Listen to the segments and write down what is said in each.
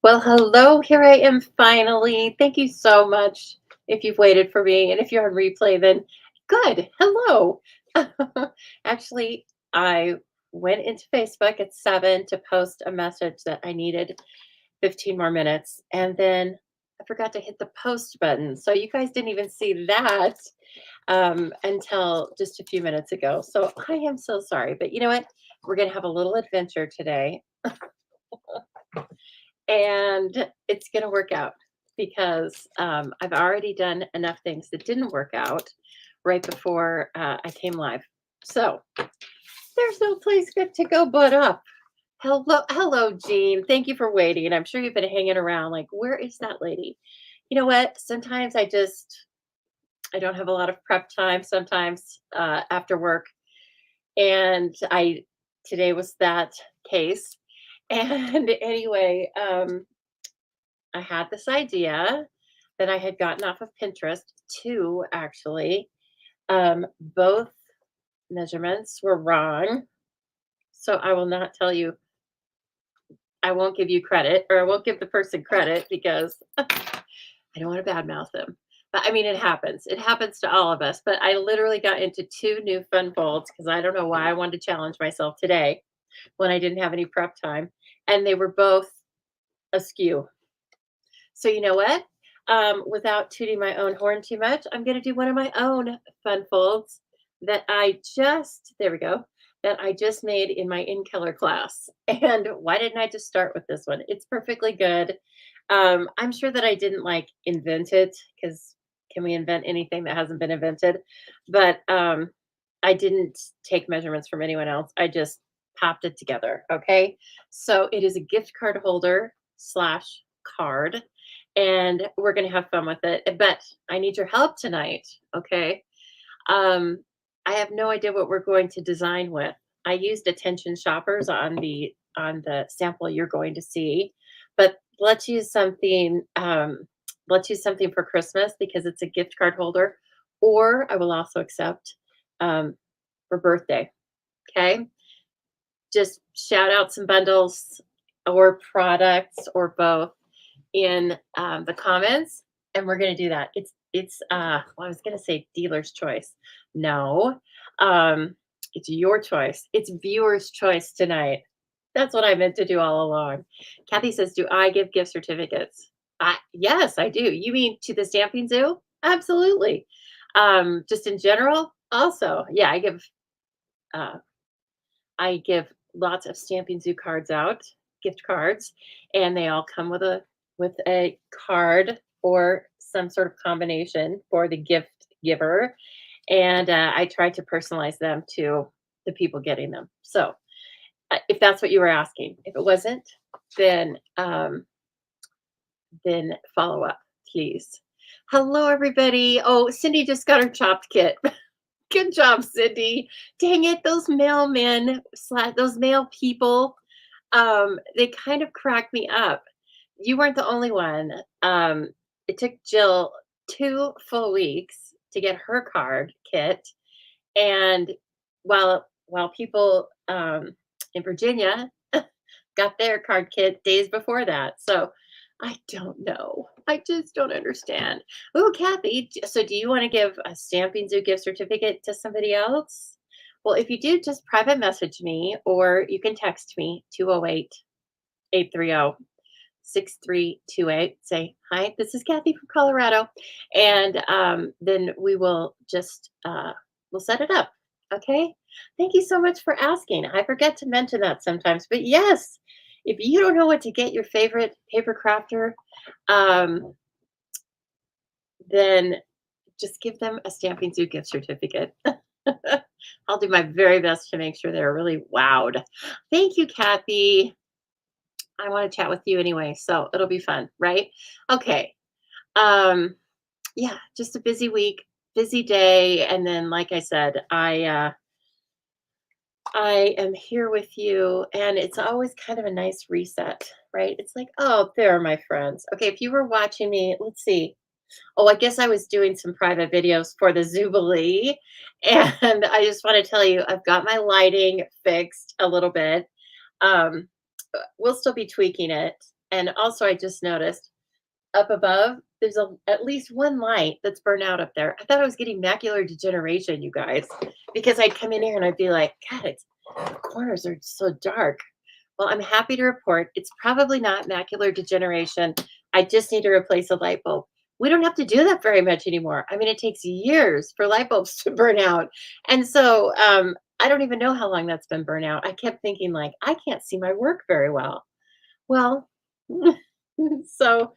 Well, hello, here I am finally. Thank you so much if you've waited for me. And if you're on replay, then good. Hello. Actually, I went into Facebook at 7 to post a message that I needed 15 more minutes. And then I forgot to hit the post button. So you guys didn't even see that until just a few minutes ago. So I am so sorry. But you know what? We're going to have a little adventure today and it's going to work out because I've already done enough things that didn't work out right before I came live. So there's no place good to go but up. Hello, Jean. Thank you for waiting. And I'm sure you've been hanging around like, where is that lady? You know what? Sometimes I don't have a lot of prep time. Sometimes after work, and I today was that case. And anyway, I had this idea that I had gotten off of Pinterest, 2 actually. Both measurements were wrong, so I will not tell you. I won't give you credit, or I won't give the person credit because I don't want to badmouth them. But I mean, it happens. It happens to all of us. But I literally got into 2 new fun folds because I don't know why I wanted to challenge myself today when I didn't have any prep time, and they were both askew. So you know what? Without tooting my own horn too much, I'm going to do one of my own fun folds that I just, there we go, that I just made in my in color class. And why didn't I just start with this one? It's perfectly good. I'm sure that I didn't like invent it because can we invent anything that hasn't been invented? But I didn't take measurements from anyone else. I just popped it together. Okay. So it is a gift card holder slash card, and we're going to have fun with it. But I need your help tonight. Okay. Um, I have no idea what we're going to design with. I used attention shoppers on the sample you're going to see, but let's use something. Let's use something for Christmas because it's a gift card holder, or I will also accept for birthday. Okay, just shout out some bundles or products or both in the comments, and we're going to do that. Well, I was going to say dealer's choice. No, it's your choice. It's viewer's choice tonight. That's what I meant to do all along. Kathy says, "Do I give gift certificates?" Yes, I do. You mean to the Stamping Zoo? Absolutely. Just in general, also, yeah, uh, I give lots of Stamping Zoo cards out, gift cards, and they all come with a card or some sort of combination for the gift giver. And I try to personalize them to the people getting them. So, if that's what you were asking, if it wasn't, then then follow up, please. Hello, everybody. Oh, Cindy just got her chopped kit. Good job, Cindy. Dang it, those mailmen, those mail people, they kind of cracked me up. You weren't the only one. It took Jill 2 full weeks to get her card kit, and while people in Virginia got their card kit days before that. So I don't know. I just don't understand. Oh, Kathy, so do you want to give a Stamping Zoo gift certificate to somebody else? Well, if you do, just private message me or you can text me 208 830 6328. Say, hi, this is Kathy from Colorado. And then we will just, we'll set it up. Okay. Thank you so much for asking. I forget to mention that sometimes, but yes, if you don't know what to get your favorite paper crafter, um, then just give them a Stamping Zoo gift certificate. I'll do my very best to make sure they're really wowed. Thank you, Kathy. I want to chat with you anyway, so it'll be fun, right? Okay. Um, yeah, just a busy week, busy day, and then, like I said, I am here with you, and it's always kind of a nice reset, right? It's like, oh, there are my friends. Okay, if you were watching me, let's see. Oh, I guess I was doing some private videos for the Zoobilee, and I just want to tell you, I've got my lighting fixed a little bit. Um, we'll still be tweaking it. And also, I just noticed up above, there's at least one light that's burned out up there. I thought I was getting macular degeneration, you guys, because I'd come in here and I'd be like, God, the corners are so dark. Well, I'm happy to report it's probably not macular degeneration. I just need to replace a light bulb. We don't have to do that very much anymore. I mean, it takes years for light bulbs to burn out. And so I don't even know how long that's been burnt out. I kept thinking, like, I can't see my work very well. Well, so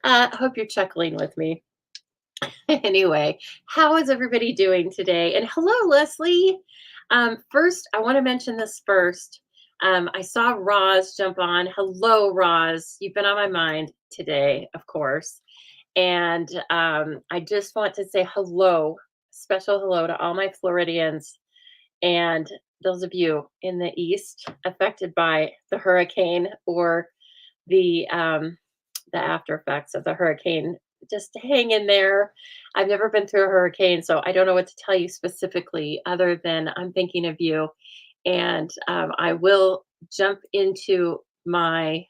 I hope you're chuckling with me. Anyway, how is everybody doing today? And hello, Leslie. First, I want to mention this first. I saw Roz jump on. Hello, Roz. You've been on my mind today, of course. And I just want to say hello, special hello to all my Floridians and those of you in the East affected by the hurricane or the after effects of the hurricane. Just hang in there. I've never been through a hurricane, so I don't know what to tell you specifically other than I'm thinking of you. And I will jump into my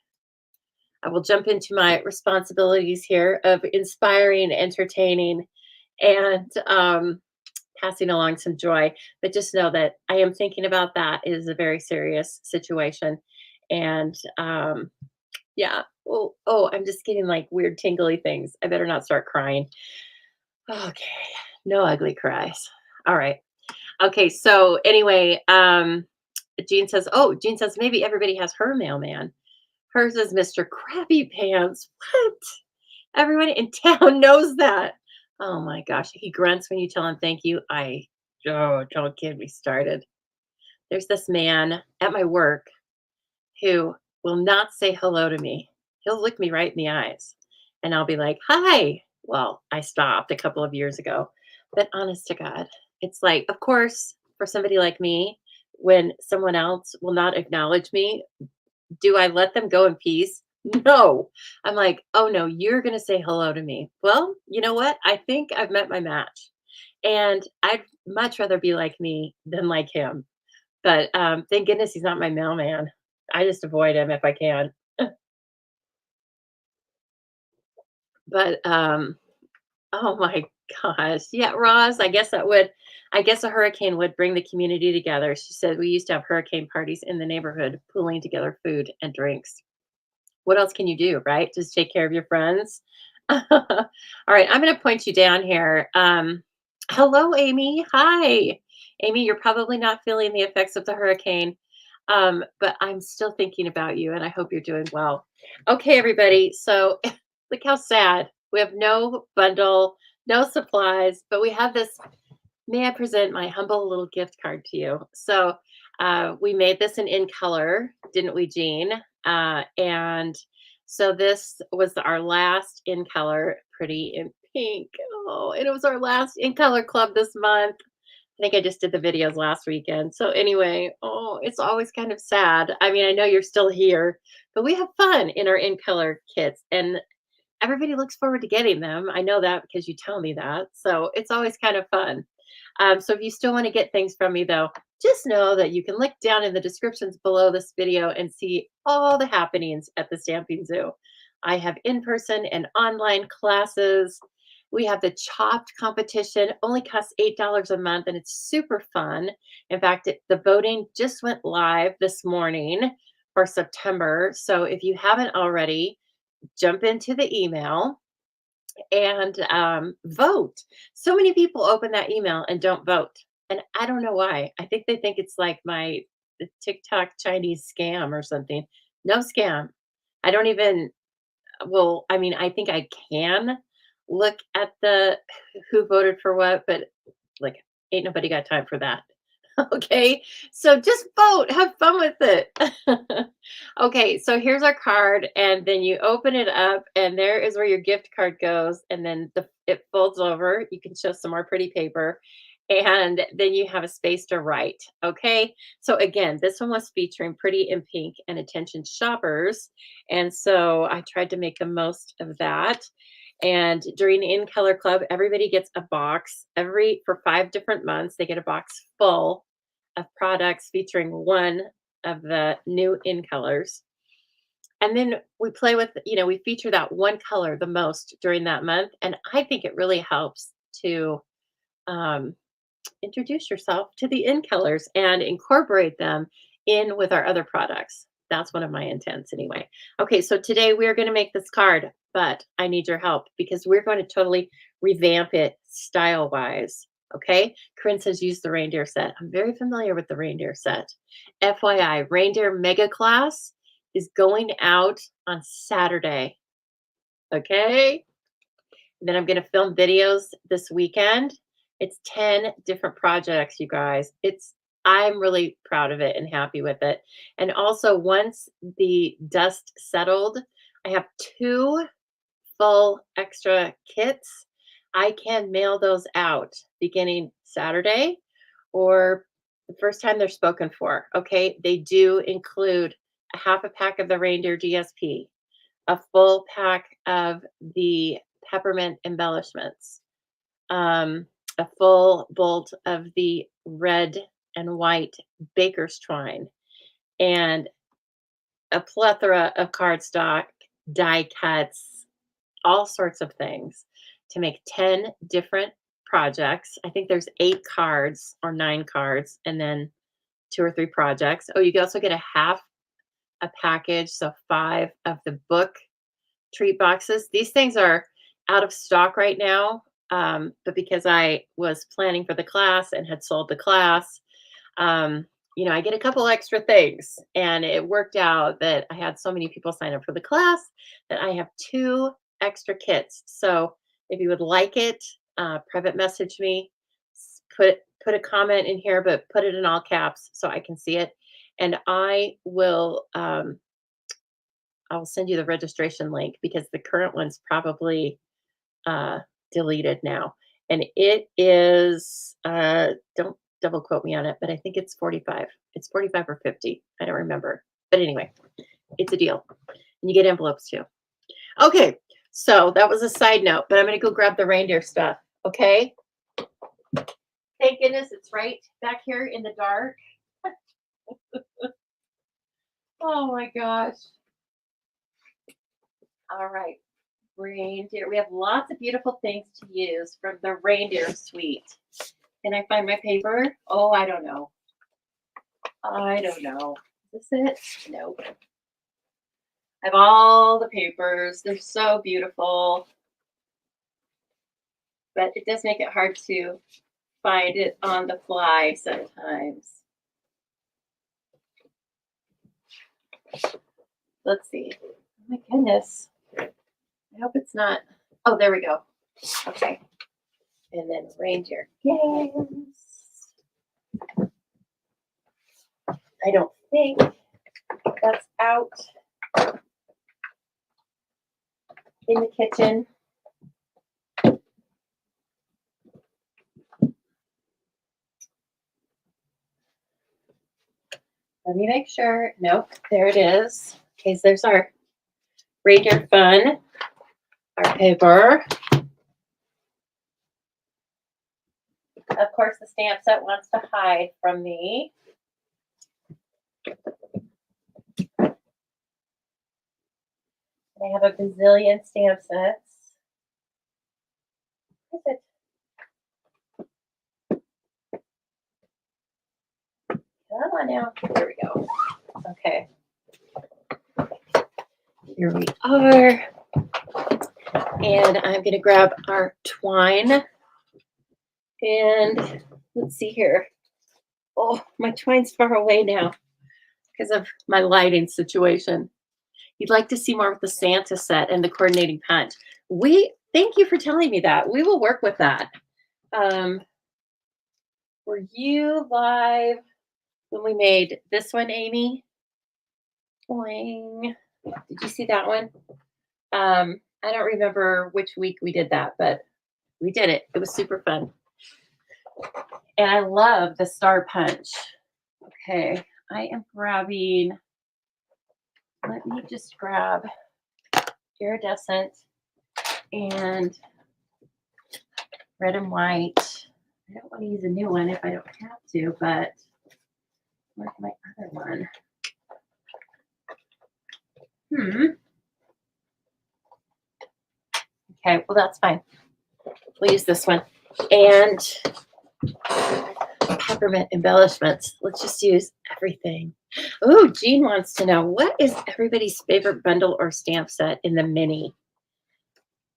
responsibilities here of inspiring, entertaining, and passing along some joy. But just know that I am thinking about that. It is a very serious situation, and yeah. Oh, I'm just getting like weird tingly things. I better not start crying. Okay. No ugly cries. All right. Okay. So anyway, Jean says maybe everybody has her mailman. Hers is Mr. Krabby Pants. What? Everyone in town knows that. Oh my gosh. He grunts when you tell him thank you. Oh, don't get me started. There's this man at my work who will not say hello to me. He'll look me right in the eyes and I'll be like, hi. Well, I stopped a couple of years ago, but honest to God, it's like, of course, for somebody like me, when someone else will not acknowledge me, do I let them go in peace? No. I'm like, oh no, you're going to say hello to me. Well, you know what? I think I've met my match. And I'd much rather be like me than like him. But thank goodness he's not my mailman. I just avoid him if I can. But oh my gosh. Yeah, Roz, I guess a hurricane would bring the community together. She said we used to have hurricane parties in the neighborhood, pooling together food and drinks. What else can you do, right? Just take care of your friends. All right, I'm going to point you down here. Hello, Amy. Hi. Amy, you're probably not feeling the effects of the hurricane, but I'm still thinking about you and I hope you're doing well. Okay, everybody. So look how sad. We have no bundle, no supplies, but we have this. May I present my humble little gift card to you? So we made this in color, didn't we, Jean? And so this was our last in color, pretty in pink. Oh, and it was our last in color club this month. I think I just did the videos last weekend. So anyway, oh, it's always kind of sad. I mean, I know you're still here, but we have fun in our in color kits and everybody looks forward to getting them. I know that because you tell me that. So it's always kind of fun. So if you still want to get things from me, though, just know that you can look down in the descriptions below this video and see all the happenings at the Stamping Zoo. I have in-person and online classes. We have the Chopped competition, only costs $8 a month, and it's super fun. In fact, the voting just went live this morning for September. So if you haven't already, jump into the email and vote. So many people open that email and don't vote. And I don't know why. I think they think it's like the TikTok Chinese scam or something. No scam. I don't even, well, I mean, I think I can look at the who voted for what, but like, ain't nobody got time for that. Okay, so just vote, have fun with it. Okay, so here's our card, and then you open it up, and there is where your gift card goes, and then it folds over. You can show some more pretty paper, and then you have a space to write. Okay, so again, this one was featuring Pretty in Pink and Attention Shoppers, and so I tried to make the most of that. And during the In Color Club, everybody gets a box for 5 different months. They get a box full of products featuring one of the new In Colors. And then we play with, we feature that one color the most during that month. And I think it really helps to um, introduce yourself to the in colors and incorporate them in with our other products. That's one of my intents anyway. Okay, so today we're going to make this card, but I need your help because we're going to totally revamp it style wise. Okay, Corinne says use the reindeer set. I'm very familiar with the reindeer set. FYI, reindeer mega class is going out on Saturday. Okay, then I'm going to film videos this weekend. It's 10 different projects, you guys. I'm really proud of it and happy with it. And also, once the dust settled, I have 2 full extra kits. I can mail those out beginning Saturday or the first time they're spoken for. Okay, they do include a half a pack of the reindeer DSP, a full pack of the peppermint embellishments, a full bolt of the red and white baker's twine, and a plethora of cardstock, die cuts, all sorts of things to make 10 different projects. I think there's 8 cards or 9 cards, and then 2 or 3 projects. Oh, you can also get a half a package, so 5 of the book treat boxes. These things are out of stock right now, but because I was planning for the class and had sold the class, I get a couple extra things, and it worked out that I had so many people sign up for the class that I have 2 extra kits. So if you would like it, private message me, put a comment in here, but put it in all caps so I can see it, and I will I'll send you the registration link because the current one's probably deleted now. And it is, don't double quote me on it, but I think it's 45. It's 45 or 50. I don't remember. But anyway, it's a deal. And you get envelopes too. Okay, so that was a side note, but I'm going to go grab the reindeer stuff. Okay. Thank goodness it's right back here in the dark. Oh my gosh. All right. Reindeer. We have lots of beautiful things to use from the reindeer suite. Can I find my paper? Oh, I don't know. I don't know. Is this it? Nope. I have all the papers. They're so beautiful. But it does make it hard to find it on the fly sometimes. Let's see. Oh my goodness. I hope it's not. Oh, there we go. Okay. And then reindeer games. I don't think that's out in the kitchen. Let me make sure. Nope, there it is. Okay, so there's our reindeer fun, our paper. Of course, the stamp set wants to hide from me. I have a bazillion stamp sets. Where is it? Come on now. There we go. Okay. Here we are. And I'm going to grab our twine. And let's see here. Oh, my twine's far away now because of my lighting situation. You'd like to see more of the Santa set and the coordinating punch. Thank you for telling me that. We will work with that. Were you live when we made this one, Amy? Boing. Did you see that one? I don't remember which week we did that, but we did it. It was super fun. And I love the star punch. Okay, I am grabbing, let me just grab iridescent and red and white. I don't want to use a new one if I don't have to, but where's my other one? Okay, well, that's fine. We'll use this one. And peppermint embellishments. Let's just use everything. Oh, Jean wants to know, what is everybody's favorite bundle or stamp set in the mini?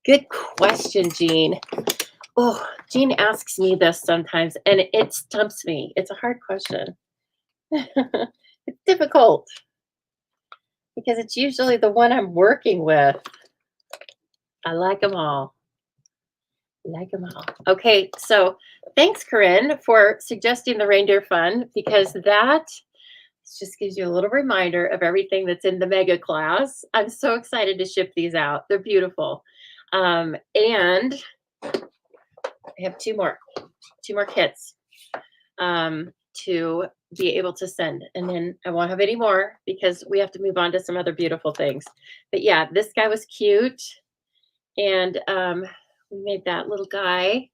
Good question, Jean. Oh, Jean asks me this sometimes, and it stumps me. It's a hard question. It's difficult because it's usually the one I'm working with. I like them all. Like them all. Okay, so thanks, Corinne, for suggesting the reindeer fun, because that just gives you a little reminder of everything that's in the mega class. I'm so excited to ship these out. They're beautiful. And I have two more kits to be able to send. And then I won't have any more because we have to move on to some other beautiful things. But yeah, this guy was cute. And we made that little guy.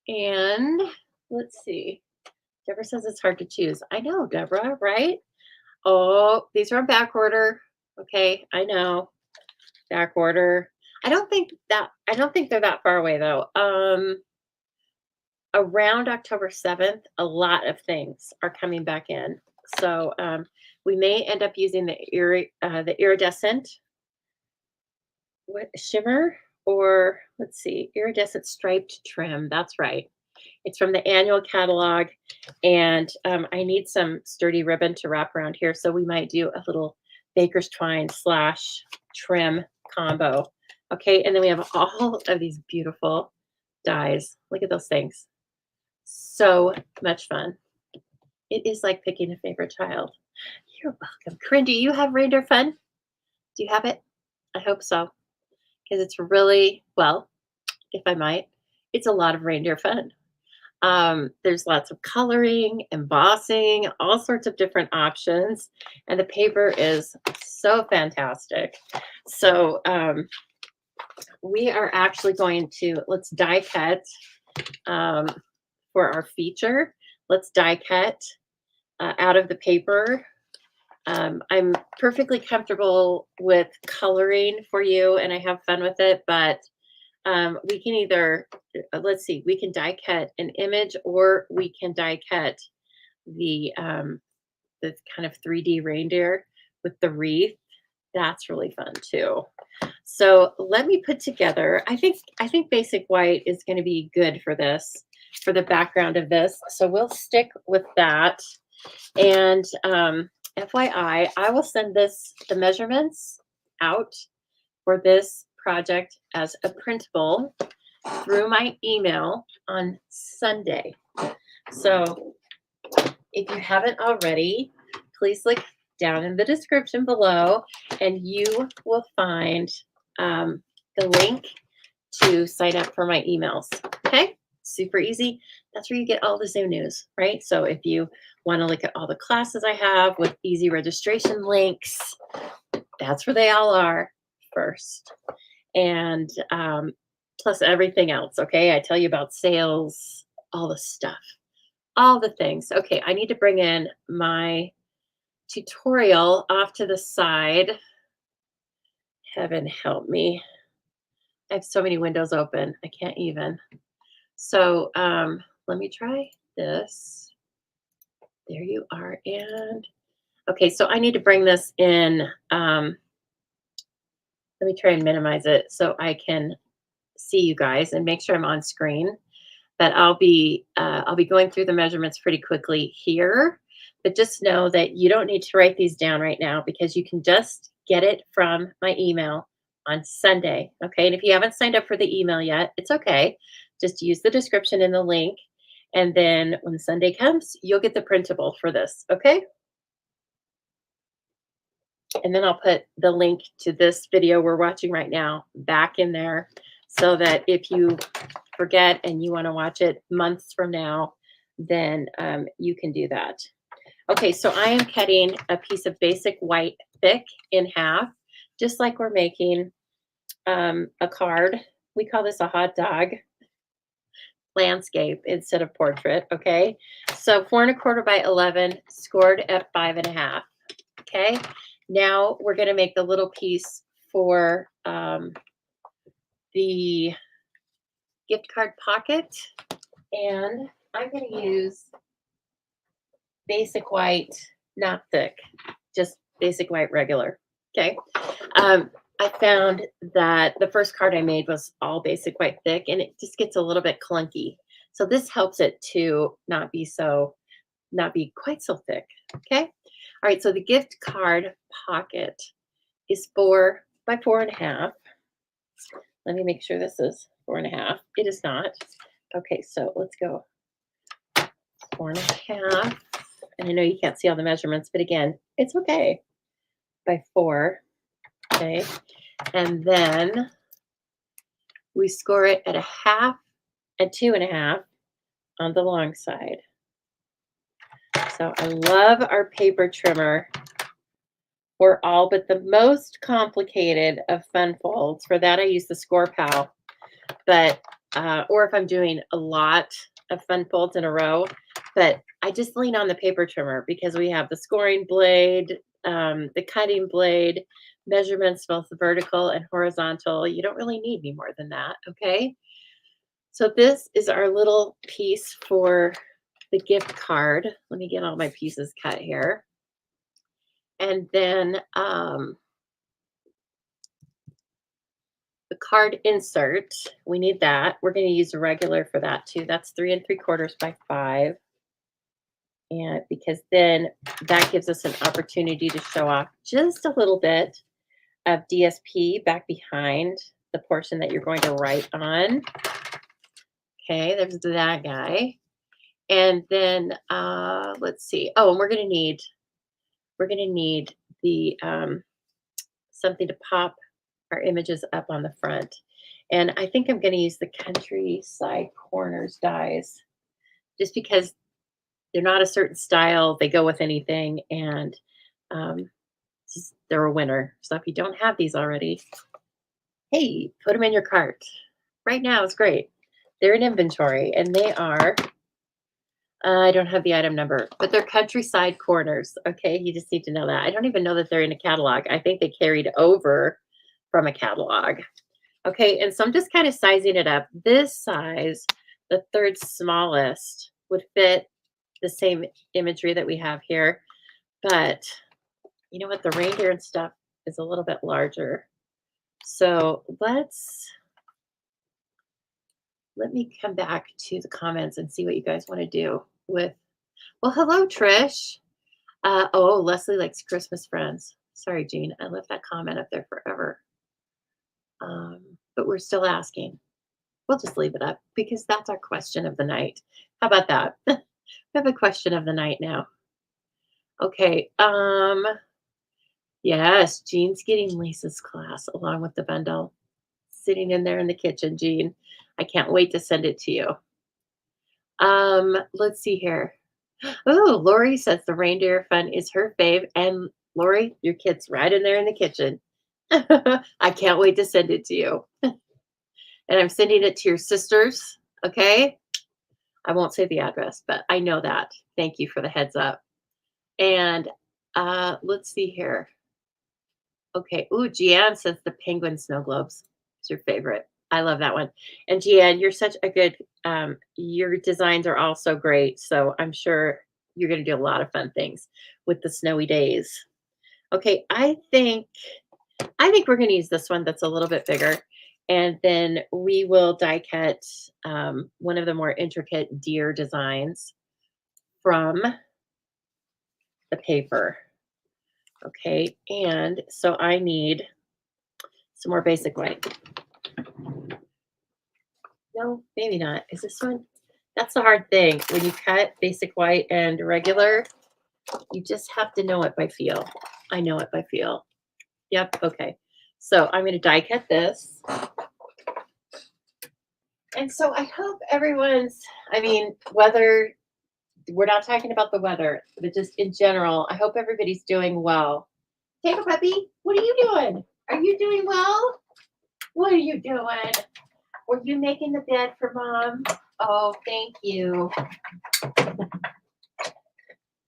And let's see. Deborah says it's hard to choose. I know, Deborah, right? Oh, these are in back order. Okay, I know. Back order. I don't think they're that far away though. Around October 7th, a lot of things are coming back in. So we may end up using the iridescent shimmer, or let's see, iridescent striped trim. That's right. It's from the annual catalog, and I need some sturdy ribbon to wrap around here, so we might do a little baker's twine / trim combo. Okay, and then we have all of these beautiful dies. Look at those things. So much fun. It is like picking a favorite child. You're welcome. Corinne, do you have reindeer fun? Do you have it? I hope so, because it's really, well, if I might, it's a lot of reindeer fun. There's lots of coloring, embossing, all sorts of different options, and the paper is so fantastic. So we are actually going to, let's die cut for our feature. Let's die cut out of the paper. I'm perfectly comfortable with coloring for you, and I have fun with it, but we can either, let's see, we can die cut an image, or we can die cut the kind of 3D reindeer with the wreath. That's really fun too. So let me put together, I think basic white is going to be good for this, for the background of this. So we'll stick with that. And FYI, I will send the measurements out for this project as a printable through my email on Sunday. So if you haven't already, please look down in the description below, and you will find the link to sign up for my emails. Okay, super easy. That's where you get all the Zoom news, right? So if you want to look at all the classes I have with easy registration links, that's where they all are first. And plus everything else. Okay, I tell you about sales, all the stuff, all the things. Okay, I need to bring in my tutorial off to the side. Heaven help me. I have so many windows open. I can't even. So let me try this. There you are. And okay, so I need to bring this in. Let me try and minimize it so I can see you guys and make sure I'm on screen. But I'll be going through the measurements pretty quickly here. But just know that you don't need to write these down right now, because you can just get it from my email on Sunday. Okay, and if you haven't signed up for the email yet, it's okay. Just use the description in the link, and then when Sunday comes, you'll get the printable for this. Okay. And then I'll put the link to this video we're watching right now back in there, so that if you forget and you want to watch it months from now, then you can do that. Okay, so I am cutting a piece of basic white thick in half, just like we're making a card. We call this a hot dog landscape instead of portrait. Okay, so 4 1/4 by 11, scored at 5 1/2. Okay, Now we're going to make the little piece for the gift card pocket. And I'm going to use basic white, not thick, just basic white regular. Okay. I found that the first card I made was all basic white thick, and it just gets a little bit clunky. So this helps it to not be quite so thick. Okay. All right. So the gift card pocket is 4 by 4.5. Let me make sure this is 4.5. It is not. Okay. So let's go 4.5. And I know you can't see all the measurements, but again, it's okay. By 4. Okay. And then we score it at 1/2 and 2.5 on the long side. So I love our paper trimmer for all but the most complicated of fun folds. For that, I use the Score Pal. But, or if I'm doing a lot of fun folds in a row, but I just lean on the paper trimmer because we have the scoring blade, the cutting blade, measurements, both vertical and horizontal. You don't really need any more than that, okay? So this is our little piece for the gift card. Let me get all my pieces cut here. And then the card insert, we need that. We're going to use a regular for that too. That's 3 3/4 by 5. And because then that gives us an opportunity to show off just a little bit of DSP back behind the portion that you're going to write on. Okay, there's that guy. And then let's see. Oh, and we're gonna need the something to pop our images up on the front. And I think I'm gonna use the Countryside Corners dies just because they're not a certain style. They go with anything, and they're a winner. So if you don't have these already, hey, put them in your cart. Right now, it's great. They're in inventory, and they are, I don't have the item number, but they're Countryside Corners. Okay, you just need to know that. I don't even know that they're in a catalog. I think they carried over from a catalog. Okay, and so I'm just kind of sizing it up. This size, the third smallest, would fit the same imagery that we have here. But you know what? The reindeer and stuff is a little bit larger. So let me come back to the comments and see what you guys want to do with. Well, hello, Trish. Oh, Leslie likes Christmas Friends. Sorry, Jean. I left that comment up there forever. But we're still asking. We'll just leave it up because that's our question of the night. How about that? We have a question of the night now. Okay. Yes, Jean's getting Lisa's class along with the bundle. Sitting in there in the kitchen, Jean. I can't wait to send it to you. Let's see here. Oh, Lori says the reindeer fun is her fave. And Lori, your kid's right in there in the kitchen. I can't wait to send it to you. And I'm sending it to your sisters. Okay. I won't say the address, but I know that. Thank you for the heads up. And let's see here. Okay. Ooh, Gianne says the penguin snow globes is your favorite. I love that one. And Gianne, you're such a good, your designs are all so great. So I'm sure you're going to do a lot of fun things with the snowy days. Okay. I think we're going to use this one that's a little bit bigger. And then we will die cut one of the more intricate deer designs from the paper. Okay. And so I need some more basic white. No, maybe not. Is this one? That's the hard thing. When you cut basic white and regular, you just have to know it by feel. I know it by feel. Yep. Okay. So I'm going to die cut this. And so I hope everyone's, whether we're not talking about the weather, but just in general, I hope everybody's doing well. Take a puppy. What are you doing? Are you doing well? What are you doing? Were you making the bed for Mom? Oh, thank you.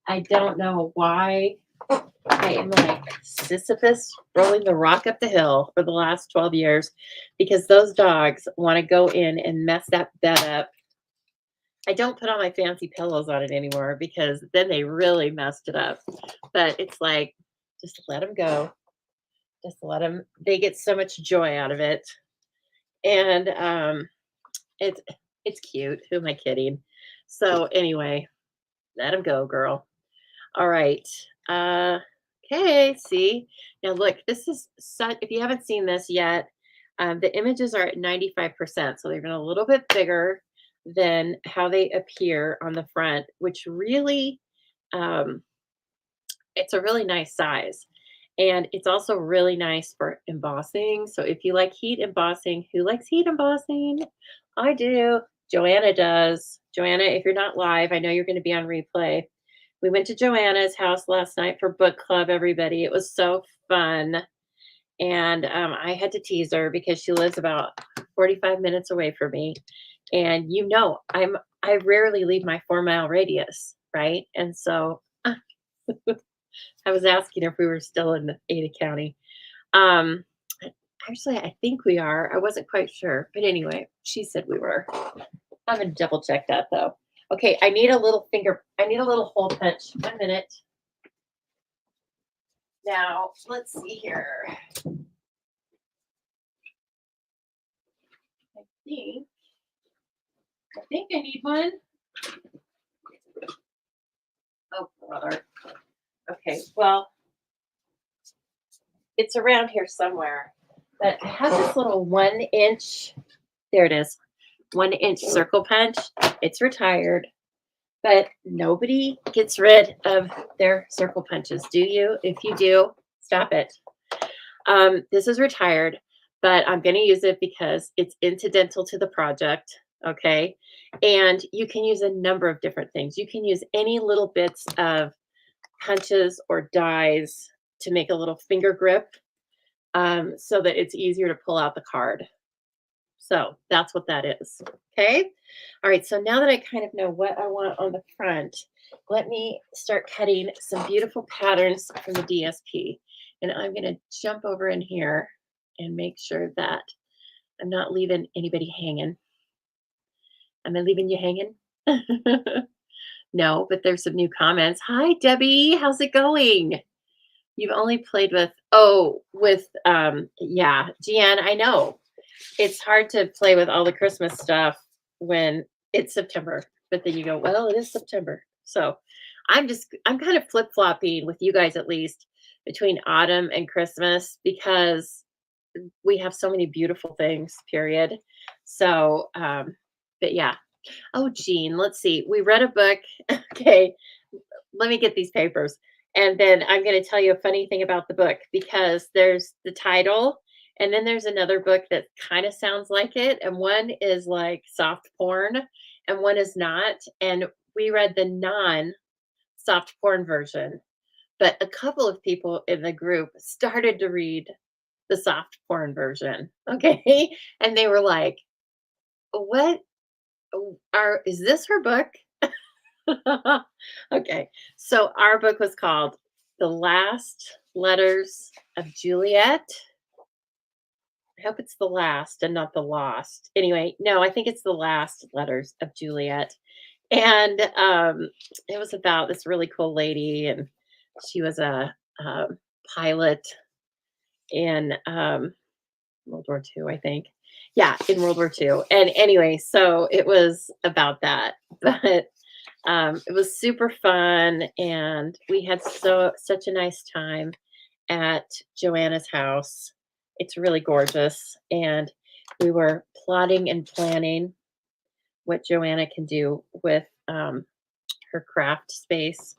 I don't know why I am like Sisyphus rolling the rock up the hill for the last 12 years because those dogs want to go in and mess that bed up. I don't put all my fancy pillows on it anymore because then they really messed it up. But it's like, just let them go. Just let them. They get so much joy out of it, and it's it's cute. Who am I kidding? So anyway, let them go, girl. All right. Okay. See now. Look, this is such. If you haven't seen this yet, the images are at 95%, so they're even a little bit bigger than how they appear on the front, which really, um, it's a really nice size. And it's also really nice for embossing. So if you like heat embossing, who likes heat embossing? I do. Joanna does. Joanna, if you're not live, I know you're going to be on replay. We went to Joanna's house last night for book club, everybody. It was so fun. And I had to tease her because she lives about 45 minutes away from me. And I rarely leave my 4 mile radius, right? And so I was asking if we were still in Ada County. Um, Actually, I think we are. I wasn't quite sure. But anyway, she said we were. I'm going to double check that though. Okay, I need a little hole punch. 1 minute. Now, let's see here. I think I need one. Oh, brother. Okay, well, it's around here somewhere. But I have this little 1 inch, there it is, 1 inch circle punch. It's retired, but nobody gets rid of their circle punches. Do you? If you do, stop it. This is retired, but I'm going to use it because it's incidental to the project. Okay. And you can use a number of different things. You can use any little bits of punches or dies to make a little finger grip, so that it's easier to pull out the card. So that's what that is. Okay. All right. So now that I kind of know what I want on the front, let me start cutting some beautiful patterns from the DSP. And I'm going to jump over in here and make sure that I'm not leaving anybody hanging. Am I leaving you hanging? No, but there's some new comments. Hi, Debbie. How's it going? You've only played with, yeah, Gian, I know. It's hard to play with all the Christmas stuff when it's September, but then you go, well, it is September. So I'm kind of flip-flopping with you guys, at least between autumn and Christmas, because we have so many beautiful things, period. So, but yeah. Oh, Jean, let's see. We read a book. Okay, let me get these papers. And then I'm going to tell you a funny thing about the book, because there's the title, and then there's another book that kind of sounds like it. And one is like soft porn, and one is not. And we read the non-soft porn version. But a couple of people in the group started to read the soft porn version. Okay. And they were like, what is this her book? Okay. So our book was called The Last Letters of Juliet. I hope it's the last and not the lost. Anyway, no, I think it's The Last Letters of Juliet. And it was about this really cool lady, and she was a pilot in World War II, I think. Yeah, in World War II. And anyway, so it was about that. But it was super fun, and we had such a nice time at Joanna's house. It's really gorgeous, and we were plotting and planning what Joanna can do with her craft space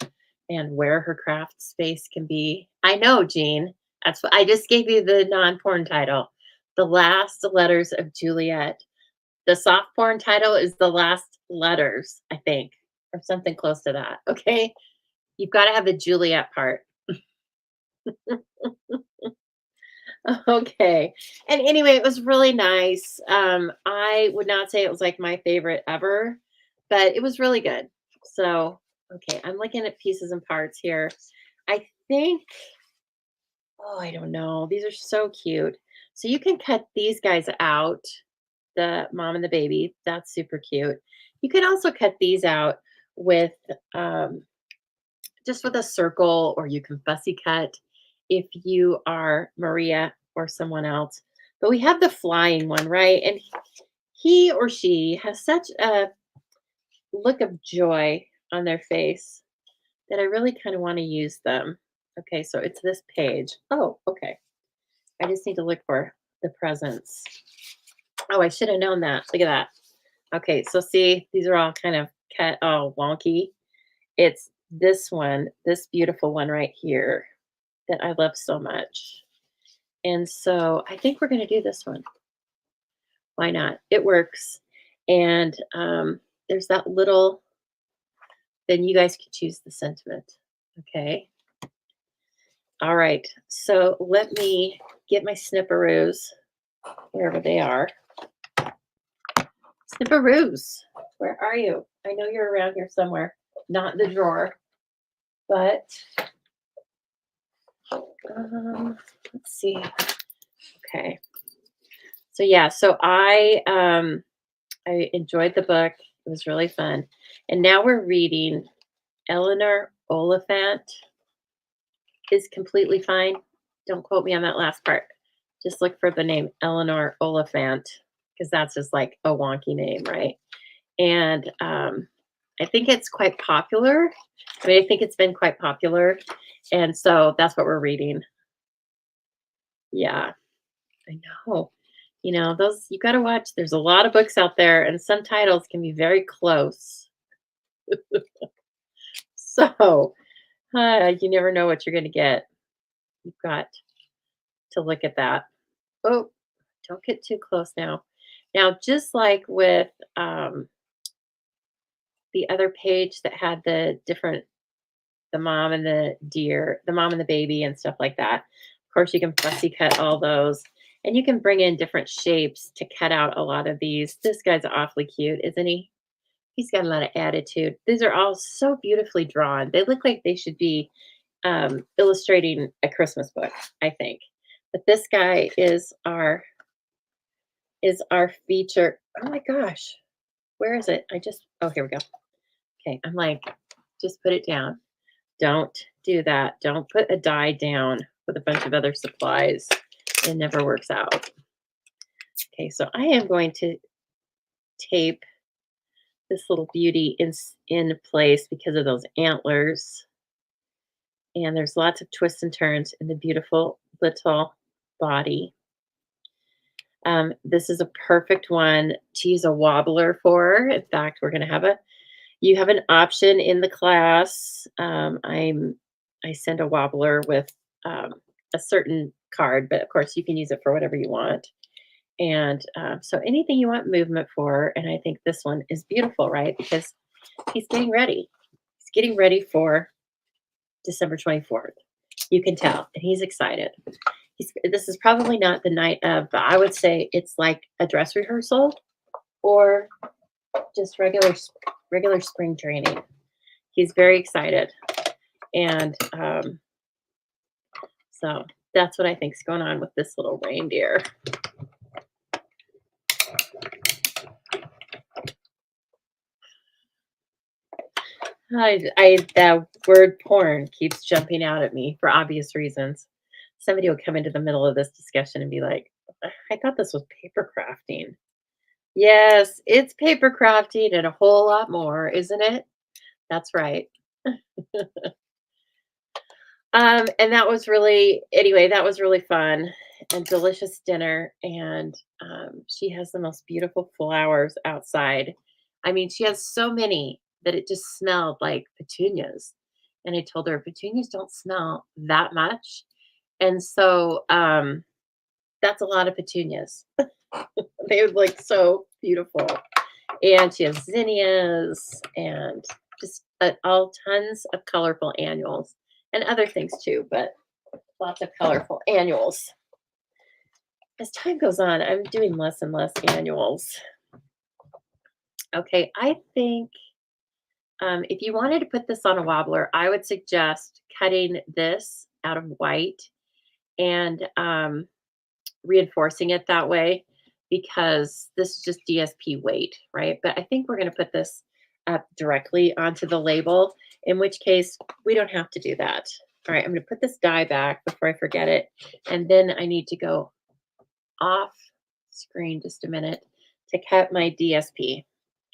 and where her craft space can be. I know, Jean. That's what I just gave you, the non-porn title, The Last Letters of Juliet. The soft porn title is The Last Letters, I think, or something close to that. Okay. You've got to have the Juliet part. Okay. And anyway, it was really nice. I would not say it was like my favorite ever, but it was really good. So, okay, I'm looking at pieces and parts here. I think, oh, I don't know. These are so cute. So you can cut these guys out, the mom and the baby. That's super cute. You can also cut these out with um, just with a circle, or you can fussy cut if you are Maria or someone else. But we have the flying one, right? And he or she has such a look of joy on their face that I really kind of want to use them. Okay, so it's this page. Oh, okay. I just need to look for the presents. Oh, I should have known that. Look at that. Okay, so see, these are all kind of cut, oh, wonky. It's this one, this beautiful one right here that I love so much. And so I think we're going to do this one. Why not? It works. And there's that little, then you guys can choose the sentiment. Okay. All right. So let me get my snipperoos wherever they are. Snipperoos, where are you? I know you're around here somewhere, not in the drawer, but let's see. Okay. So yeah, so I enjoyed the book. It was really fun. And now we're reading Eleanor Oliphant is Completely Fine. Don't quote me on that last part. Just look for the name Eleanor Oliphant, because that's just like a wonky name, right? And I think it's quite popular. I mean, I think it's been quite popular. And so that's what we're reading. Yeah, I know. You know, those you got to watch. There's a lot of books out there, and some titles can be very close. So you never know what you're going to get. You've got to look at that. Oh, don't get too close now. Now, just like with the other page that had the different, the mom and the deer, the mom and the baby and stuff like that. Of course, you can fussy cut all those. And you can bring in different shapes to cut out a lot of these. This guy's awfully cute, isn't he? He's got a lot of attitude. These are all so beautifully drawn. They look like they should be illustrating a Christmas book, I think. But this guy is our feature. Oh my gosh, where is it? Oh, here we go. Okay, I'm like, just put it down. Don't do that. Don't put a die down with a bunch of other supplies. It never works out. Okay, so I am going to tape this little beauty in place because of those antlers. And there's lots of twists and turns in the beautiful little body. This is a perfect one to use a wobbler for. In fact, we're going to have you have an option in the class. I send a wobbler with a certain card, but of course you can use it for whatever you want. And so anything you want movement for, and I think this one is beautiful, right? Because he's getting ready. He's getting ready for December 24th. You can tell, and he's excited. This is probably not the night of, but I would say it's like a dress rehearsal or just regular spring training. He's very excited, and so that's what I think is going on with this little reindeer. That word porn keeps jumping out at me for obvious reasons. Somebody will come into the middle of this discussion and be like, I thought this was paper crafting. Yes, it's paper crafting and a whole lot more, isn't it? That's right. And that was that was really fun and delicious dinner. And she has the most beautiful flowers outside. I mean, she has so many that it just smelled like petunias. And I told her petunias don't smell that much. And so that's a lot of petunias. They were like so beautiful. And she has zinnias and just all tons of colorful annuals and other things too, but lots of colorful annuals. As time goes on, I'm doing less and less annuals. Okay, I think if you wanted to put this on a wobbler, I would suggest cutting this out of white and reinforcing it that way because this is just DSP weight, right? But I think we're going to put this up directly onto the label, in which case we don't have to do that. All right, I'm going to put this die back before I forget it. And then I need to go off screen just a minute to cut my DSP.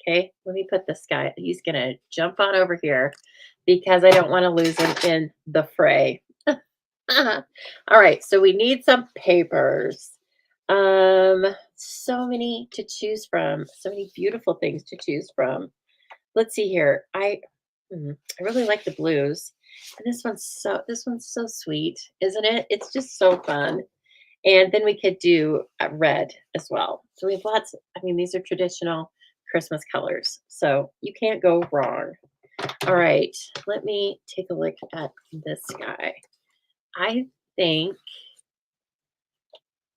Okay, let me put this guy, he's going to jump on over here because I don't want to lose him in the fray. All right, so we need some papers. So many to choose from, so many beautiful things to choose from. Let's see here. I really like the blues. And this one's so sweet, isn't it? It's just so fun. And then we could do red as well. So we have lots. I mean, these are traditional Christmas colors, so you can't go wrong. All right, let me take a look at this guy. I think,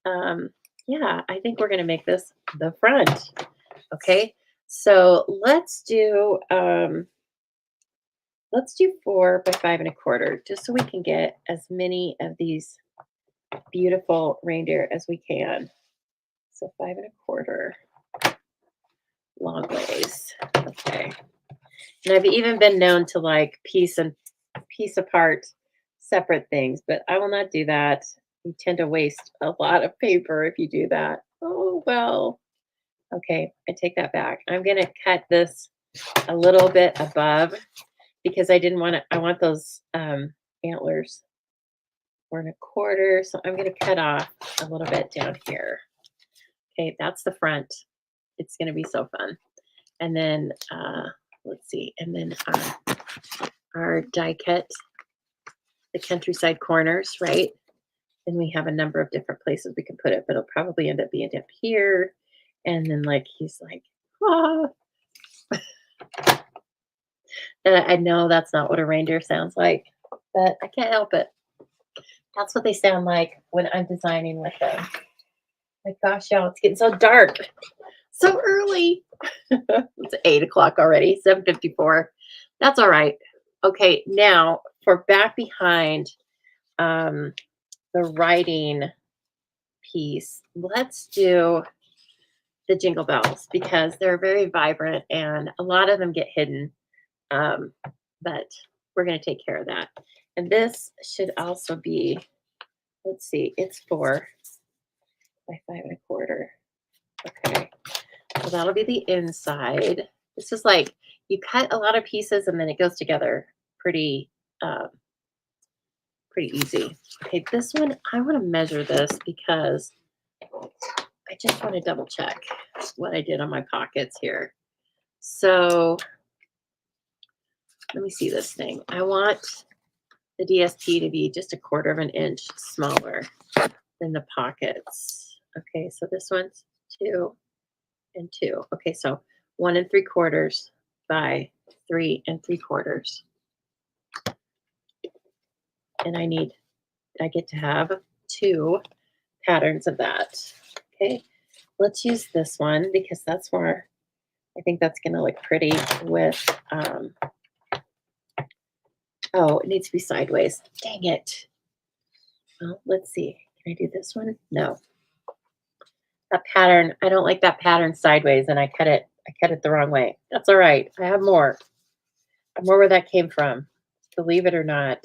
yeah, I think we're going to make this the front. Okay, so let's do 4 by 5 1/4, just so we can get as many of these beautiful reindeer as we can. So 5 1/4 long ways. Okay, and I've even been known to like piece apart separate things, but I will not do that. You tend to waste a lot of paper if you do that. Oh well. Okay, I take that back. I'm gonna cut this a little bit above because I didn't want to. I want those antlers 4 1/4. So I'm gonna cut off a little bit down here. Okay, that's the front. It's gonna be so fun. And then let's see. And then our die cut, the countryside corners, right? And we have a number of different places we can put it, but it'll probably end up being up here. And then like he's like, ah. And I know that's not what a reindeer sounds like, but I can't help it. That's what they sound like when I'm designing with them. Like, gosh, y'all, it's getting so dark. So early. It's 8 o'clock already, 7:54. That's all right. Okay, now for back behind the writing piece, let's do the jingle bells because they're very vibrant and a lot of them get hidden. But we're going to take care of that. And this should also be, let's see, it's 4 by 5 1/4. Okay, so that'll be the inside. This is like you cut a lot of pieces and then it goes together pretty, pretty easy. Okay, this one I want to measure this because I just want to double check what I did on my pockets here. So let me see this thing. I want the DSP to be just 1/4 of an inch smaller than the pockets. Okay, so this one's 2 and 2. Okay, so 1 3/4 by 3 3/4. And I get to have 2 patterns of that. Okay, let's use this one because that's more, I think that's going to look pretty with, oh, it needs to be sideways. Dang it. Well, let's see. Can I do this one? No. That pattern, I don't like that pattern sideways and I cut it the wrong way. That's all right. I have more. I have more where that came from, believe it or not.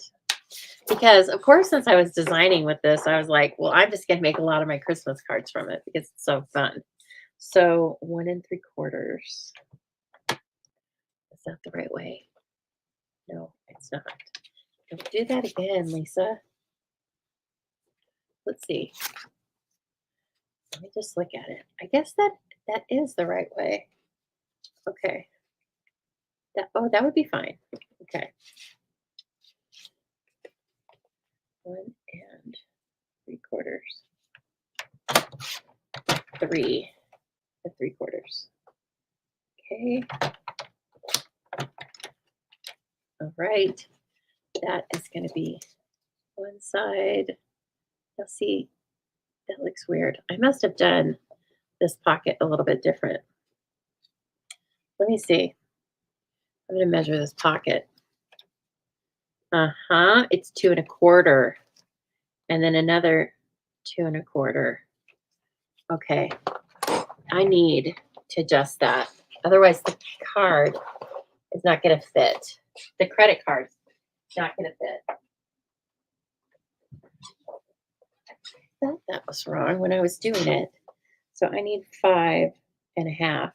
Because of course, since I was designing with this, I was like, well, I'm just gonna make a lot of my Christmas cards from it because it's so fun. So 1 3/4. Is that the right way? No, it's not. Don't do that again, Lisa. Let's see. Let me just look at it. I guess that is the right way. Okay. That would be fine. Okay. 1 3/4. 3 3/4. Okay. All right. That is going to be one side. You'll see that looks weird. I must have done this pocket a little bit different. Let me see. I'm going to measure this pocket. Uh-huh. It's 2 1/4. And then another 2 1/4. Okay. I need to adjust that. Otherwise, the card is not going to fit. The credit card is not going to fit. I thought that was wrong when I was doing it. So I need 5 1/2.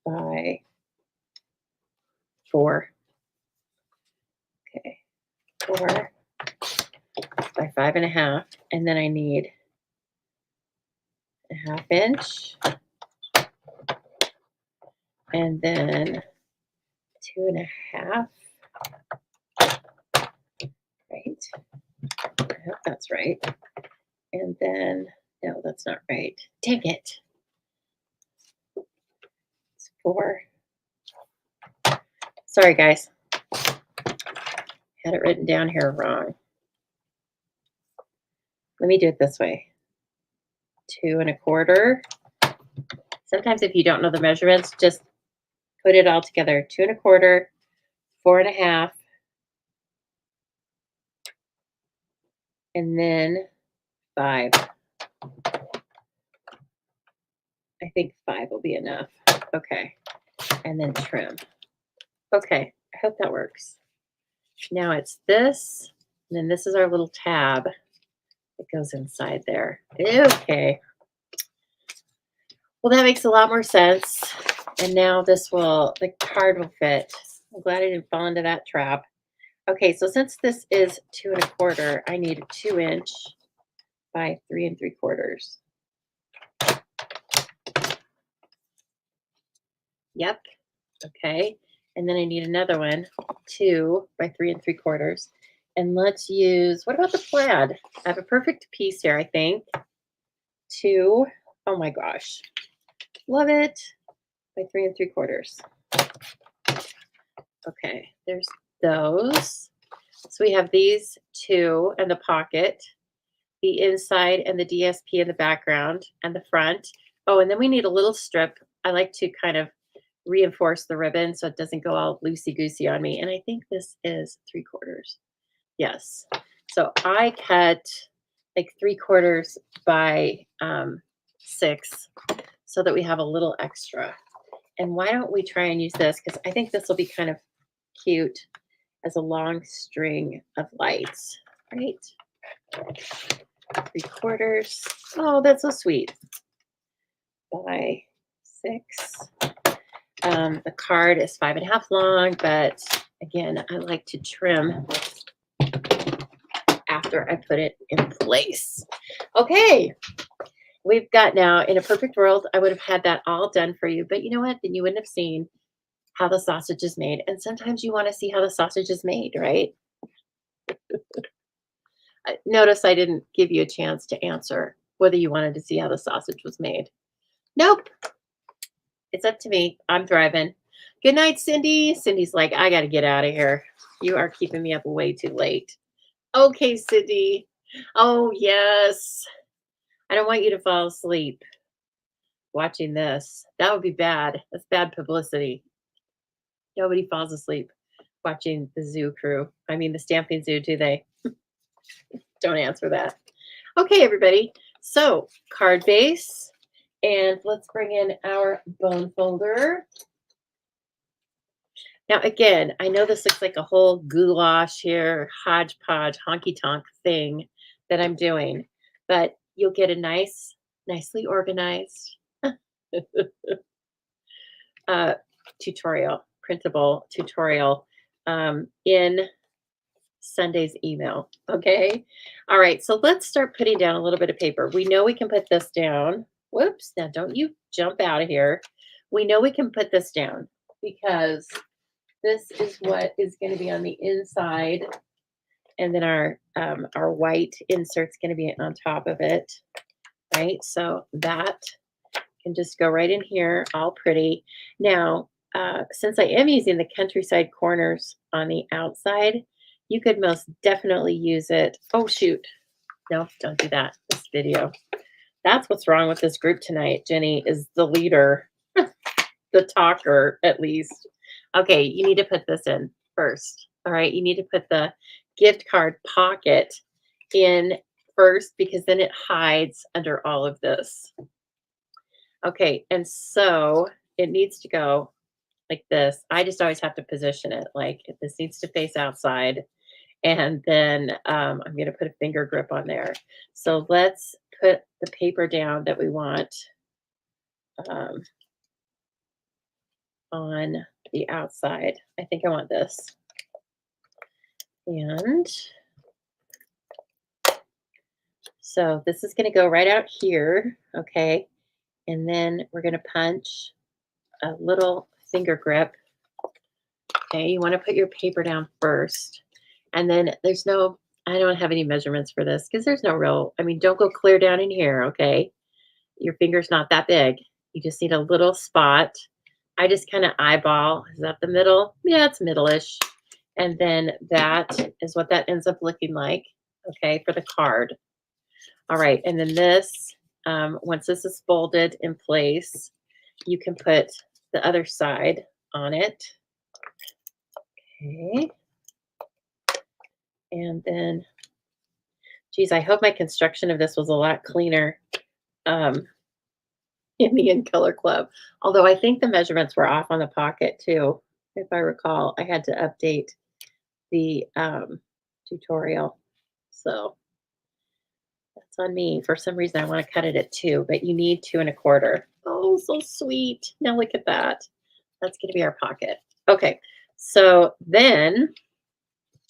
By 4. Okay. 4 by 5 1/2. And then I need a 1/2 inch. And then 2 1/2. Right. I hope that's right. And then, no, that's not right. Dang it. It's 4. Sorry, guys. Had it written down here wrong. Let me do it this way. 2 1/4. Sometimes if you don't know the measurements, just put it all together. 2 1/4, 4 1/2, and then 5. I think 5 will be enough. Okay. And then trim. Okay. I hope that works. Now it's this, and then this is our little tab that goes inside there. Okay. Well, that makes a lot more sense. And now the card will fit. I'm glad I didn't fall into that trap. Okay, so since this is 2 1/4, I need a 2 inch by 3 3/4. Yep. Okay. And then I need another one, 2 by 3 3/4. And let's use, what about the plaid? I have a perfect piece here, I think. 2, oh my gosh. Love it. By 3 3/4. Okay, there's those. So we have these 2 and the pocket, the inside and the DSP in the background and the front. Oh, and then we need a little strip. I like to kind of reinforce the ribbon so it doesn't go all loosey-goosey on me. And I think this is 3/4. Yes. So I cut like 3/4 by 6 so that we have a little extra. And why don't we try and use this? Because I think this will be kind of cute as a long string of lights, right? 3/4. Oh, that's so sweet. By 6. The card is 5 1/2 long, but again, I like to trim after I put it in place. Okay, we've got now, in a perfect world, I would have had that all done for you, but you know what? Then you wouldn't have seen how the sausage is made. And sometimes you want to see how the sausage is made, right? Notice I didn't give you a chance to answer whether you wanted to see how the sausage was made. Nope. It's up to me. I'm thriving. Good night, Cindy. Cindy's like, I got to get out of here. You are keeping me up way too late. Okay, Cindy. Oh, yes. I don't want you to fall asleep watching this. That would be bad. That's bad publicity. Nobody falls asleep watching the zoo crew. I mean, the Stamping Zoo, do they? Don't answer that. Okay, everybody. So, card base. And let's bring in our bone folder. Now, again, I know this looks like a whole goulash here, hodgepodge, honky-tonk thing that I'm doing, but you'll get a nicely organized tutorial, printable tutorial in Sunday's email. Okay. All right. So let's start putting down a little bit of paper. We know we can put this down. Whoops. Now don't you jump out of here. We know we can put this down because this is what is going to be on the inside. And then our white insert's going to be on top of it. Right. So that can just go right in here, all pretty. Now, since I am using the countryside corners on the outside, you could most definitely use it. Oh, shoot. No, don't do that. This video. That's what's wrong with this group tonight. Jenny is the leader, the talker, at least. Okay, you need to put this in first. All right, you need to put the gift card pocket in first because then it hides under all of this. Okay, and so it needs to go like this. I just always have to position it like this needs to face outside. And then I'm going to put a finger grip on there. So let's put the paper down that we want um, on the outside. I think I want this. And so this is going to go right out here. Okay. And then we're going to punch a little finger grip. Okay. You want to put your paper down first. And then I don't have any measurements for this because there's no real, don't go clear down in here. Okay. Your finger's not that big. You just need a little spot. I just kind of eyeball. Is that the middle? Yeah, it's middle-ish. And then that is what that ends up looking like, okay, for the card. All right, and then this, once this is folded in place, you can put the other side on it. Okay. And then, geez, I hope my construction of this was a lot cleaner. In the In Color Club. Although I think the measurements were off on the pocket too. If I recall, I had to update the tutorial. So that's on me. For some reason, I want to cut it at 2, but you need 2 1/4. Oh, so sweet. Now look at that. That's going to be our pocket. Okay. So then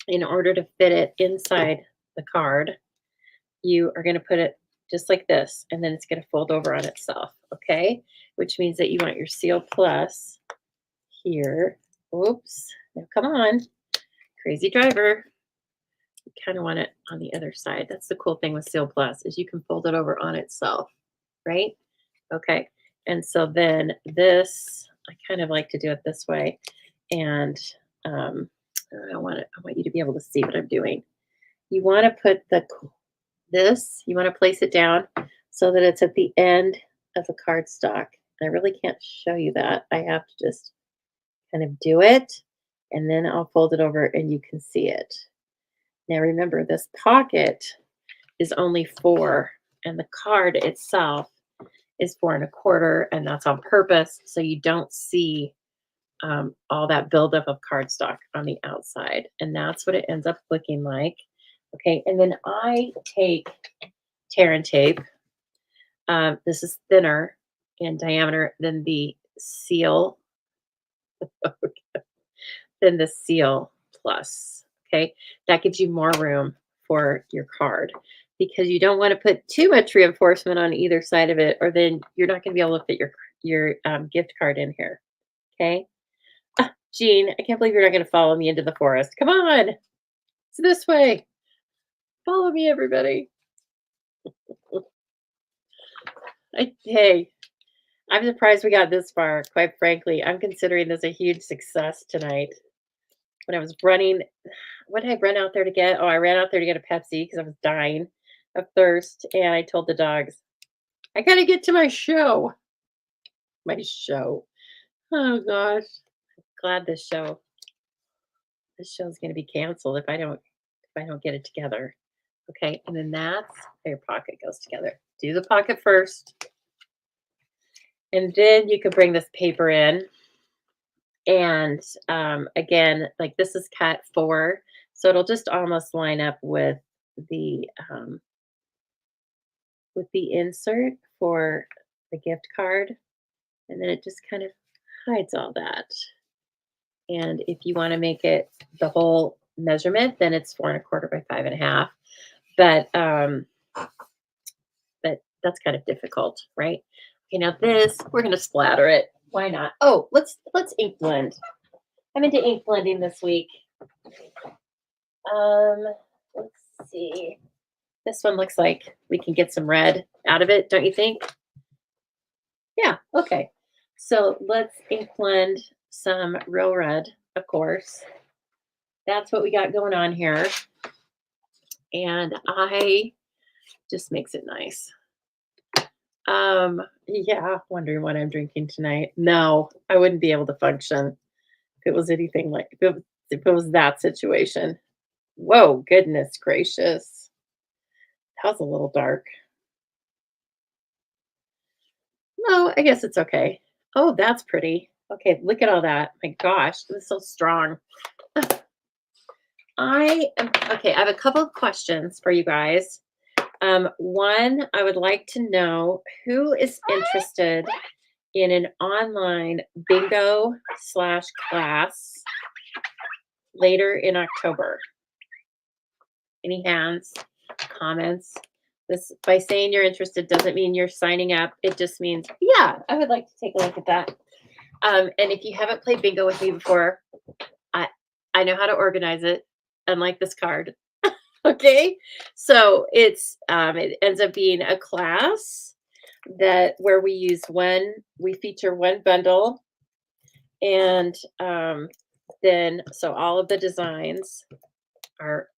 in order to fit it inside the card, you are going to put it just like this, and then it's going to fold over on itself, okay? Which means that you want your Seal Plus here. Oops, now come on, crazy driver. You kind of want it on the other side. That's the cool thing with Seal Plus is you can fold it over on itself, right? Okay, and so then this, I kind of like to do it this way, and I want you to be able to see what I'm doing. You want to put you want to place it down so that it's at the end of the cardstock. I really can't show you that. I have to just kind of do it, and then I'll fold it over and you can see it. Now remember, this pocket is only 4, and the card itself is 4 1/4, and that's on purpose so you don't see all that buildup of cardstock on the outside. And that's what it ends up looking like. Okay, and then I take tear and tape. This is thinner in diameter than the Seal, than the Seal Plus. Okay, that gives you more room for your card because you don't want to put too much reinforcement on either side of it, or then you're not going to be able to fit your gift card in here. Okay, Jean, I can't believe you're not going to follow me into the forest. Come on, it's this way. Follow me, everybody. Hey, I'm surprised we got this far. Quite frankly, I'm considering this a huge success tonight. When I was running, what did I run out there to get? Oh, I ran out there to get a Pepsi because I was dying of thirst. And I told the dogs, I got to get to my show. My show. Oh, gosh. I'm glad this show's going to be canceled if I don't get it together. Okay, and then that's how your pocket goes together. Do the pocket first. And then you can bring this paper in. And again, like this is cut 4, so it'll just almost line up with the insert for the gift card. And then it just kind of hides all that. And if you want to make it the whole measurement, then it's 4 1/4 by 5 1/2. But that's kind of difficult, right? Okay, now this, we're gonna splatter it. Why not? Oh, let's ink blend. I'm into ink blending this week. Let's see. This one looks like we can get some red out of it, don't you think? Yeah, okay. So let's ink blend some real red, of course. That's what we got going on here. And I just makes it nice. Yeah, wondering what I'm drinking tonight. No, I wouldn't be able to function if it was anything like if it was that situation. Whoa, goodness gracious. That was a little dark. No, I guess it's okay. Oh, that's pretty. Okay, look at all that. My gosh, this is so strong. I am okay. I have a couple of questions for you guys. One, I would like to know who is interested in an online bingo slash class later in October. Any hands, comments? This by saying you're interested doesn't mean you're signing up. It just means, yeah, I would like to take a look at that. And if you haven't played bingo with me before, I I know how to organize it, unlike this card. Okay, so it ends up being a class that where we feature one bundle, and then so all of the designs are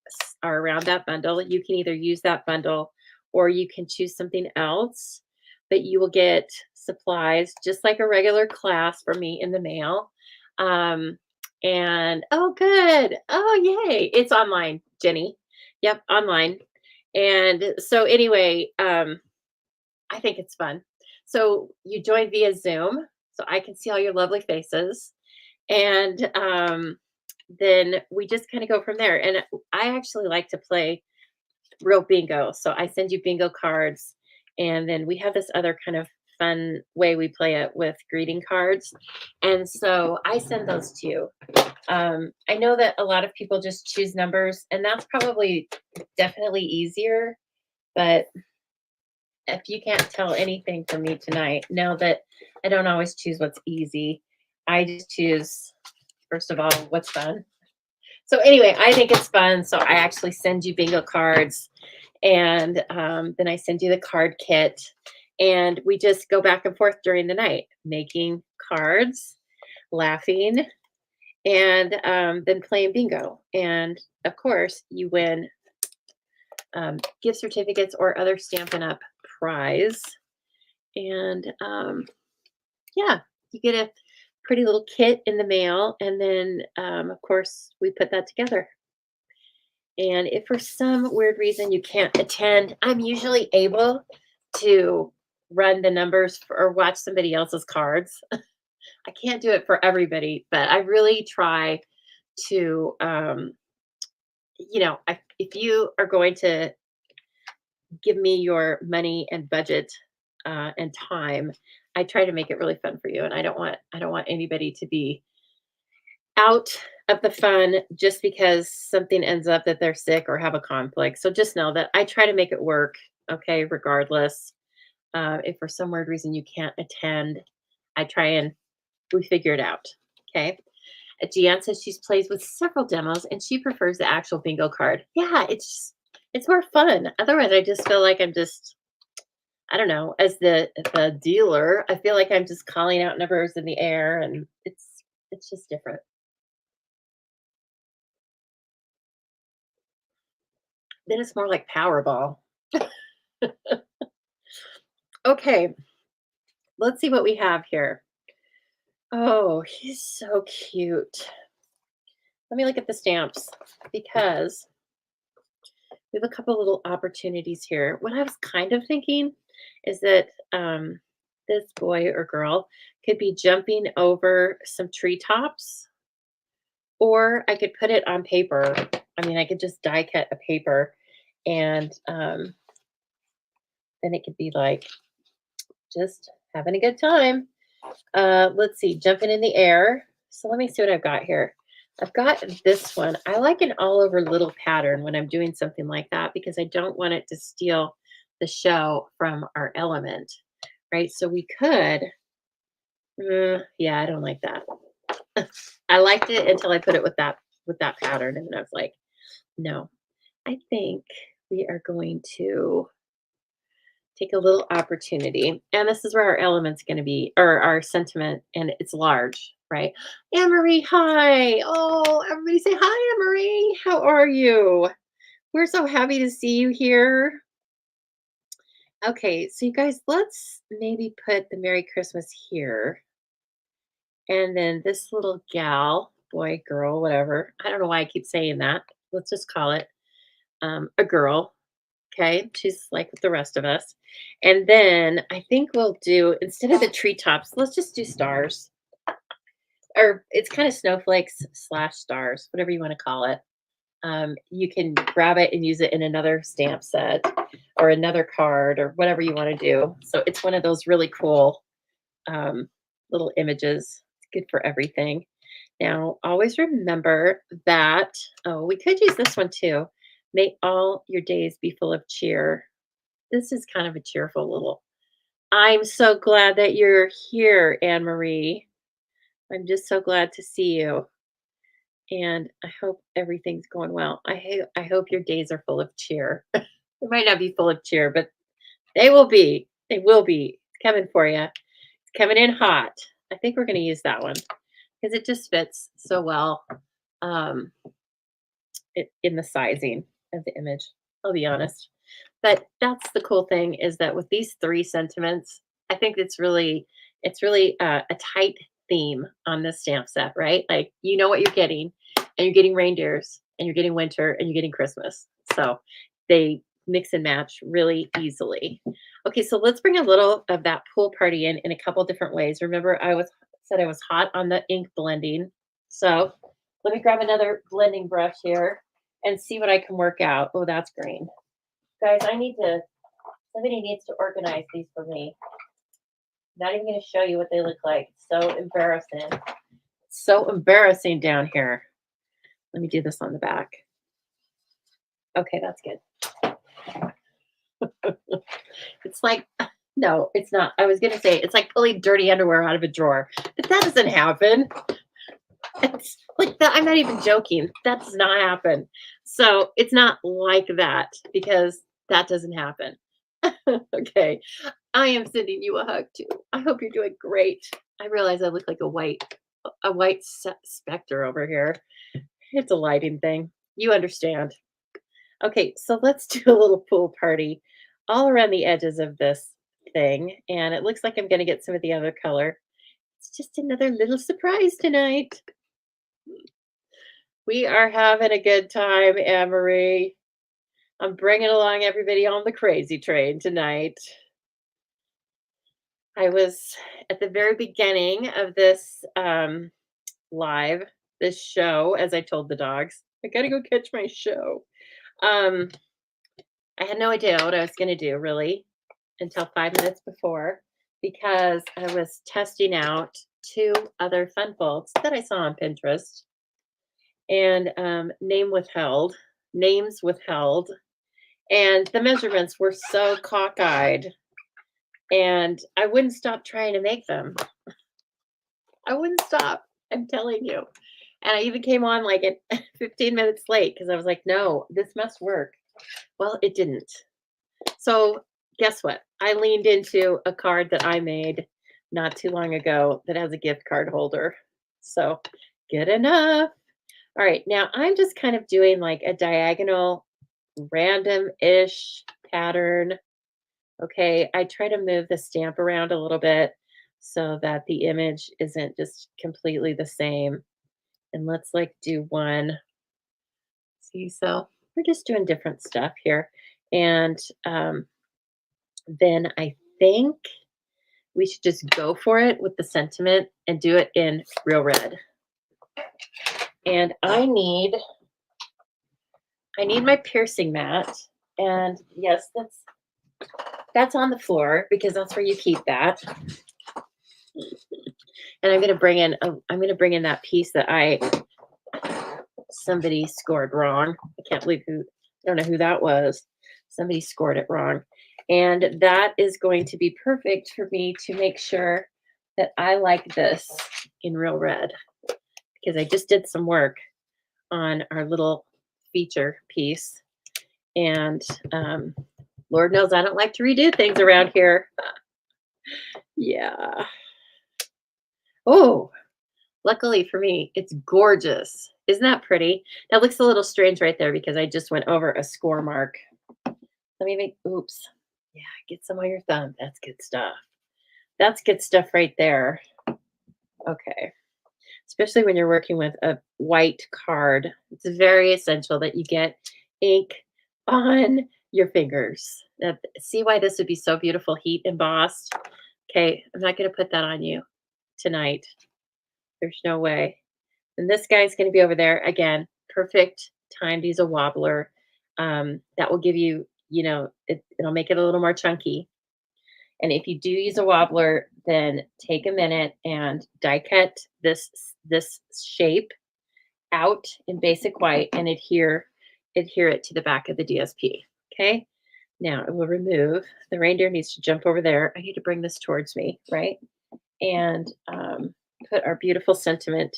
are around that bundle. You can either use that bundle or you can choose something else, but you will get supplies just like a regular class from me in the mail. Um, and oh, good. Oh, yay. It's online, Jenny. Yep, online. And so, anyway, I think it's fun. So, you join via Zoom, so I can see all your lovely faces. And then we just kind of go from there. And I actually like to play real bingo. So I send you bingo cards. And then we have this other kind of fun way we play it with greeting cards. And so I send those to you. I know that a lot of people just choose numbers, and that's probably definitely easier. But if you can't tell anything from me tonight, know that I don't always choose what's easy. I just choose, first of all, what's fun. So anyway, I think it's fun. So I actually send you bingo cards, and then I send you the card kit, and we just go back and forth during the night, making cards, laughing, and then playing bingo. And of course, you win gift certificates or other Stampin' Up prize. And yeah, you get a pretty little kit in the mail, and then of course we put that together. And if for some weird reason you can't attend, I'm usually able to run the numbers or watch somebody else's cards. I can't do it for everybody, but I really try to, if you are going to give me your money and budget and time, I try to make it really fun for you. And I don't want anybody to be out of the fun just because something ends up that they're sick or have a conflict. So just know that I try to make it work, okay, regardless. If for some weird reason you can't attend, I try and we figure it out. Okay. Gian says she plays with several demos and she prefers the actual bingo card. Yeah, it's more fun. Otherwise, I just feel like I'm just I don't know, as the dealer, I feel like I'm just calling out numbers in the air, and it's just different. Then it's more like Powerball. Okay, let's see what we have here. Oh, he's so cute. Let me look at the stamps because we have a couple little opportunities here. What I was kind of thinking is that this boy or girl could be jumping over some treetops, or I could put it on paper. I mean, I could just die cut a paper, and then it could be like just having a good time. Let's see, jumping in the air. So let me see what I've got here. I've got this one. I like an all over little pattern when I'm doing something like that because I don't want it to steal the show from our element, right? So we could, yeah, I don't like that. I liked it until I put it with that pattern, and then I was like, no, I think we are going to take a little opportunity. And this is where our element's going to be, or our sentiment, and it's large, right? Anne Marie, hi. Oh, everybody say hi, Anne Marie. How are you? We're so happy to see you here. Okay, so you guys, let's maybe put the Merry Christmas here. And then this little gal, boy, girl, whatever. I don't know why I keep saying that. Let's just call it a girl. Okay. She's like the rest of us. And then I think we'll do, instead of the treetops, let's just do stars. Or it's kind of snowflakes slash stars, whatever you want to call it. You can grab it and use it in another stamp set or another card or whatever you want to do. So it's one of those really cool um, little images. It's good for everything. Now, always remember that, oh, we could use this one too. May all your days be full of cheer. This is kind of a cheerful little. I'm so glad that you're here, Anne Marie. I'm just so glad to see you. And I hope everything's going well. I hope your days are full of cheer. They might not be full of cheer, but they will be. They will be. It's coming for you. It's coming in hot. I think we're going to use that one because it just fits so well um, in the sizing of the image. I'll be honest. But that's the cool thing is that with these three sentiments, I think it's really a tight theme on this stamp set, right? Like you know what you're getting, and you're getting reindeers, and you're getting winter, and you're getting Christmas. So they mix and match really easily. Okay, so let's bring a little of that pool party in a couple different ways. Remember, I was hot on the ink blending. So let me grab another blending brush here and see what I can work out. Oh, that's green. Guys, somebody needs to organize these for me. Not even going to show you what they look like. So embarrassing. So embarrassing down here. Let me do this on the back. Okay, that's good. It's like, no, it's not. I was going to say it's like pulling dirty underwear out of a drawer, but that doesn't happen. It's like that. I'm not even joking. That does not happen. So it's not like that because that doesn't happen. Okay. I am sending you a hug too. I hope you're doing great. I realize I look like a white specter over here. It's a lighting thing. You understand. Okay, so let's do a little pool party all around the edges of this thing. And it looks like I'm going to get some of the other color. It's just another little surprise tonight. We are having a good time, Anne Marie. I'm bringing along everybody on the crazy train tonight. I was at the very beginning of this live, this show, as I told the dogs, I gotta go catch my show. Um, I had no idea what I was gonna do really until 5 minutes before because I was testing out two other fun folds that I saw on Pinterest and names withheld, and the measurements were so cockeyed, and I wouldn't stop trying to make them. I wouldn't stop. I'm telling you. And I even came on like at 15 minutes late because I was like, no, this must work. Well, it didn't. So guess what? I leaned into a card that I made not too long ago that has a gift card holder. So good enough. All right. Now I'm just kind of doing like a diagonal, random ish pattern. Okay. I try to move the stamp around a little bit so that the image isn't just completely the same. And let's like do one. See, so we're just doing different stuff here. And then I think we should just go for it with the sentiment and do it in real red. And I need my piercing mat. And yes, that's on the floor because that's where you keep that. And I'm gonna bring in that piece that somebody scored wrong. I can't believe I don't know who that was. Somebody scored it wrong. And that is going to be perfect for me to make sure that I like this in real red because I just did some work on our little feature piece. And Lord knows I don't like to redo things around here. Yeah. Oh, luckily for me, it's gorgeous. Isn't that pretty? That looks a little strange right there because I just went over a score mark. Let me oops. Yeah, get some on your thumb. That's good stuff. That's good stuff right there. Okay. Especially when you're working with a white card. It's very essential that you get ink on your fingers. See why this would be so beautiful, heat embossed? Okay, I'm not going to put that on you tonight. There's no way. And this guy's going to be over there again. Perfect time to use a wobbler. That will give you, it'll make it a little more chunky. And if you do use a wobbler, then take a minute and die cut this shape out in basic white and adhere it to the back of the DSP. Okay. Now I will remove the reindeer needs to jump over there. I need to bring this towards me, right? And put our beautiful sentiment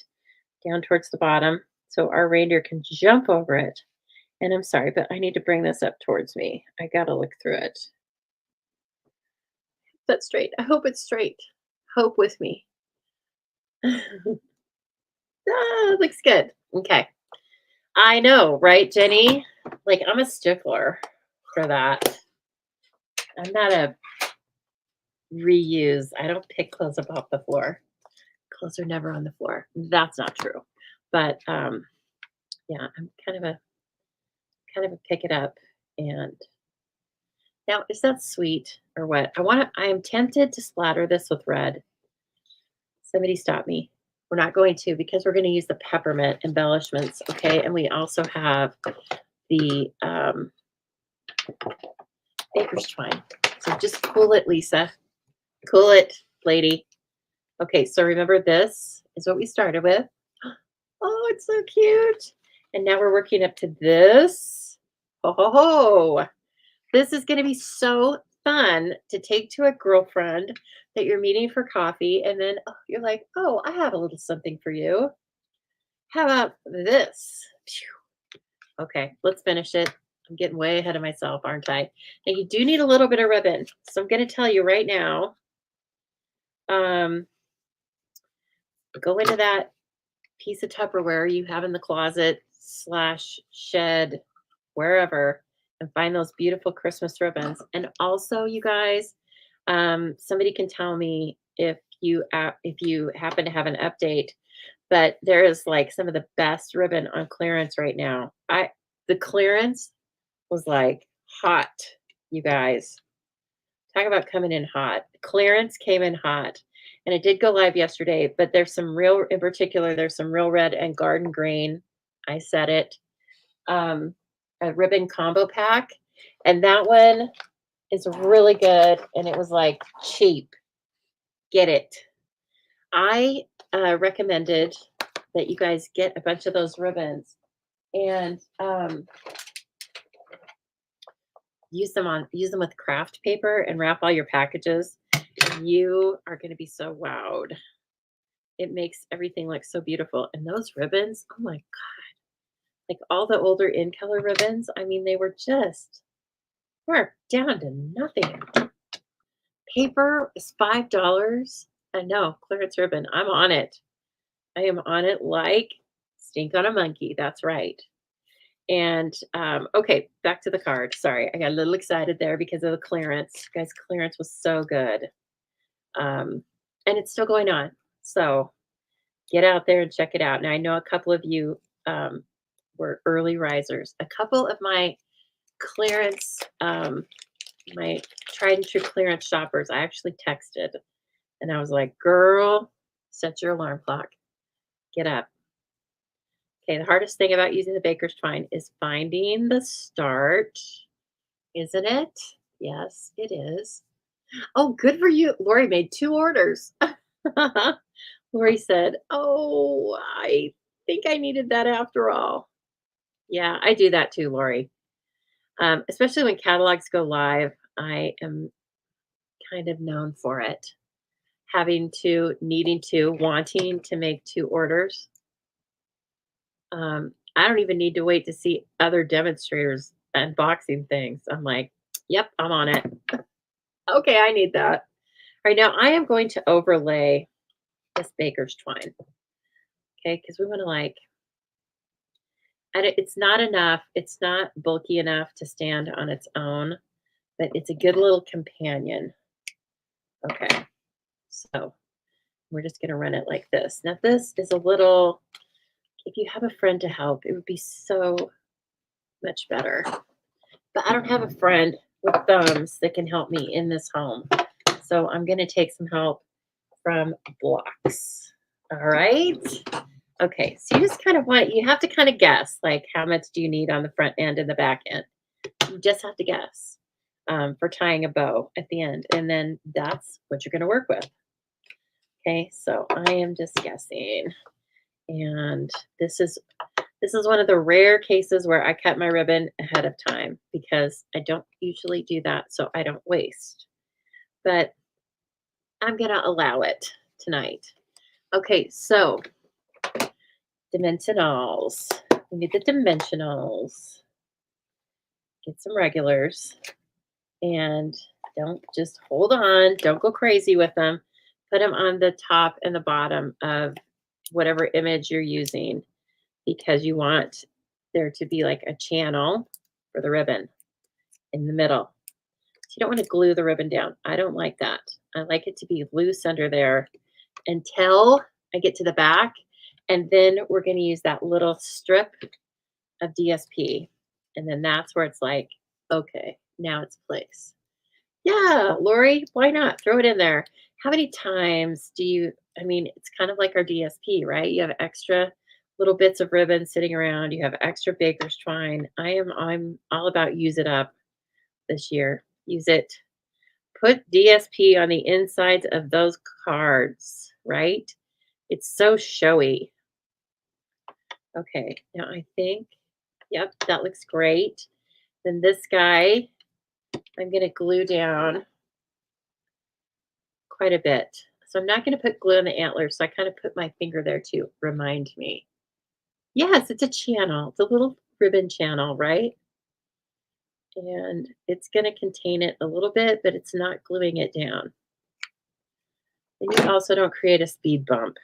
down towards the bottom so our reindeer can jump over it. And I'm sorry, but I need to bring this up towards me. I gotta look through it. That's straight. I hope it's straight. Hope with me. Looks good. Okay. I know, right, Jenny? Like, I'm a stickler for that. I'm not a reuse. I don't pick clothes up off the floor. Clothes are never on the floor. That's not true. But yeah, I'm kind of a pick it up. And now, is that sweet or what? I am tempted to splatter this with red. Somebody stop me. We're not going to because we're going to use the peppermint embellishments, okay? And we also have the baker's twine. So just cool it, Lisa. Cool it, lady. Okay, so remember this is what we started with. Oh, it's so cute. And now we're working up to this. Ho, ho, ho. This is going to be so fun to take to a girlfriend that you're meeting for coffee. And then you're like, oh, I have a little something for you. How about this? Okay, let's finish it. I'm getting way ahead of myself, aren't I? And you do need a little bit of ribbon. So I'm going to tell you right now, go into that piece of Tupperware you have in the closet / shed, wherever, and find those beautiful Christmas ribbons. And also, you guys, somebody can tell me if you happen to have an update, but there is like some of the best ribbon on clearance right now. The clearance was like hot, you guys. Talk about coming in hot. Clearance came in hot. And it did go live yesterday, but there's some real, in particular, there's some real red and garden green. I said it. A ribbon combo pack. And that one is really good. And it was like cheap. Get it. I recommended that you guys get a bunch of those ribbons and use them with craft paper and wrap all your packages. You are going to be so wowed. It makes everything look so beautiful. And those ribbons, oh my God. Like all the older in color ribbons, I mean, we're down to nothing. Paper is $5. I know, clearance ribbon. I'm on it. I am on it like stink on a monkey. That's right. And okay, back to the card. Sorry, I got a little excited there because of the clearance. Guys, clearance was so good. And it's still going on. So get out there and check it out. Now, I know a couple of you were early risers. A couple of my clearance, my tried and true clearance shoppers, I actually texted and I was like, girl, set your alarm clock. Get up. Okay, the hardest thing about using the baker's twine is finding the start, isn't it? Yes, it is. Oh, good for you. Lori made 2 orders. Lori said, oh, I think I needed that after all. Yeah, I do that too, Lori. Especially when catalogs go live, I am kind of known for it. Wanting to make 2 orders. I don't even need to wait to see other demonstrators unboxing things. I'm like, yep, I'm on it. Okay, I need that. All right, now I am going to overlay this baker's twine. Okay, because we want to it's not enough. It's not bulky enough to stand on its own, but it's a good little companion. Okay, so we're just gonna run it like this. Now this is a little, if you have a friend to help, it would be so much better. But I don't have a friend with thumbs that can help me in this home. So I'm gonna take some help from blocks. All right. Okay, so you just kind of want, you have to kind of guess, like how much do you need on the front end and the back end? You just have to guess for tying a bow at the end. And then that's what you're gonna work with. Okay, so I am just guessing. And this is one of the rare cases where I cut my ribbon ahead of time because I don't usually do that so I don't waste. But I'm gonna allow it tonight. Okay, so dimensionals. We need the dimensionals. Get some regulars and don't just hold on. Don't go crazy with them. Put them on the top and the bottom of whatever image you're using because you want there to be like a channel for the ribbon in the middle. So you don't want to glue the ribbon down. I don't like that. I like it to be loose under there until I get to the back. And then we're going to use that little strip of DSP. And then that's where it's like, okay, now it's placed. Yeah, Lori, why not? Throw it in there. How many times do you, I mean, it's kind of like our DSP, right? You have extra little bits of ribbon sitting around. You have extra baker's twine. I'm all about use it up this year. Use it. Put DSP on the insides of those cards, right? It's so showy. Okay, now I think, yep, that looks great. Then this guy, I'm going to glue down quite a bit. So I'm not going to put glue on the antlers. So I kind of put my finger there to remind me. Yes, it's a channel. It's a little ribbon channel, right? And it's going to contain it a little bit, but it's not gluing it down. And you also don't create a speed bump.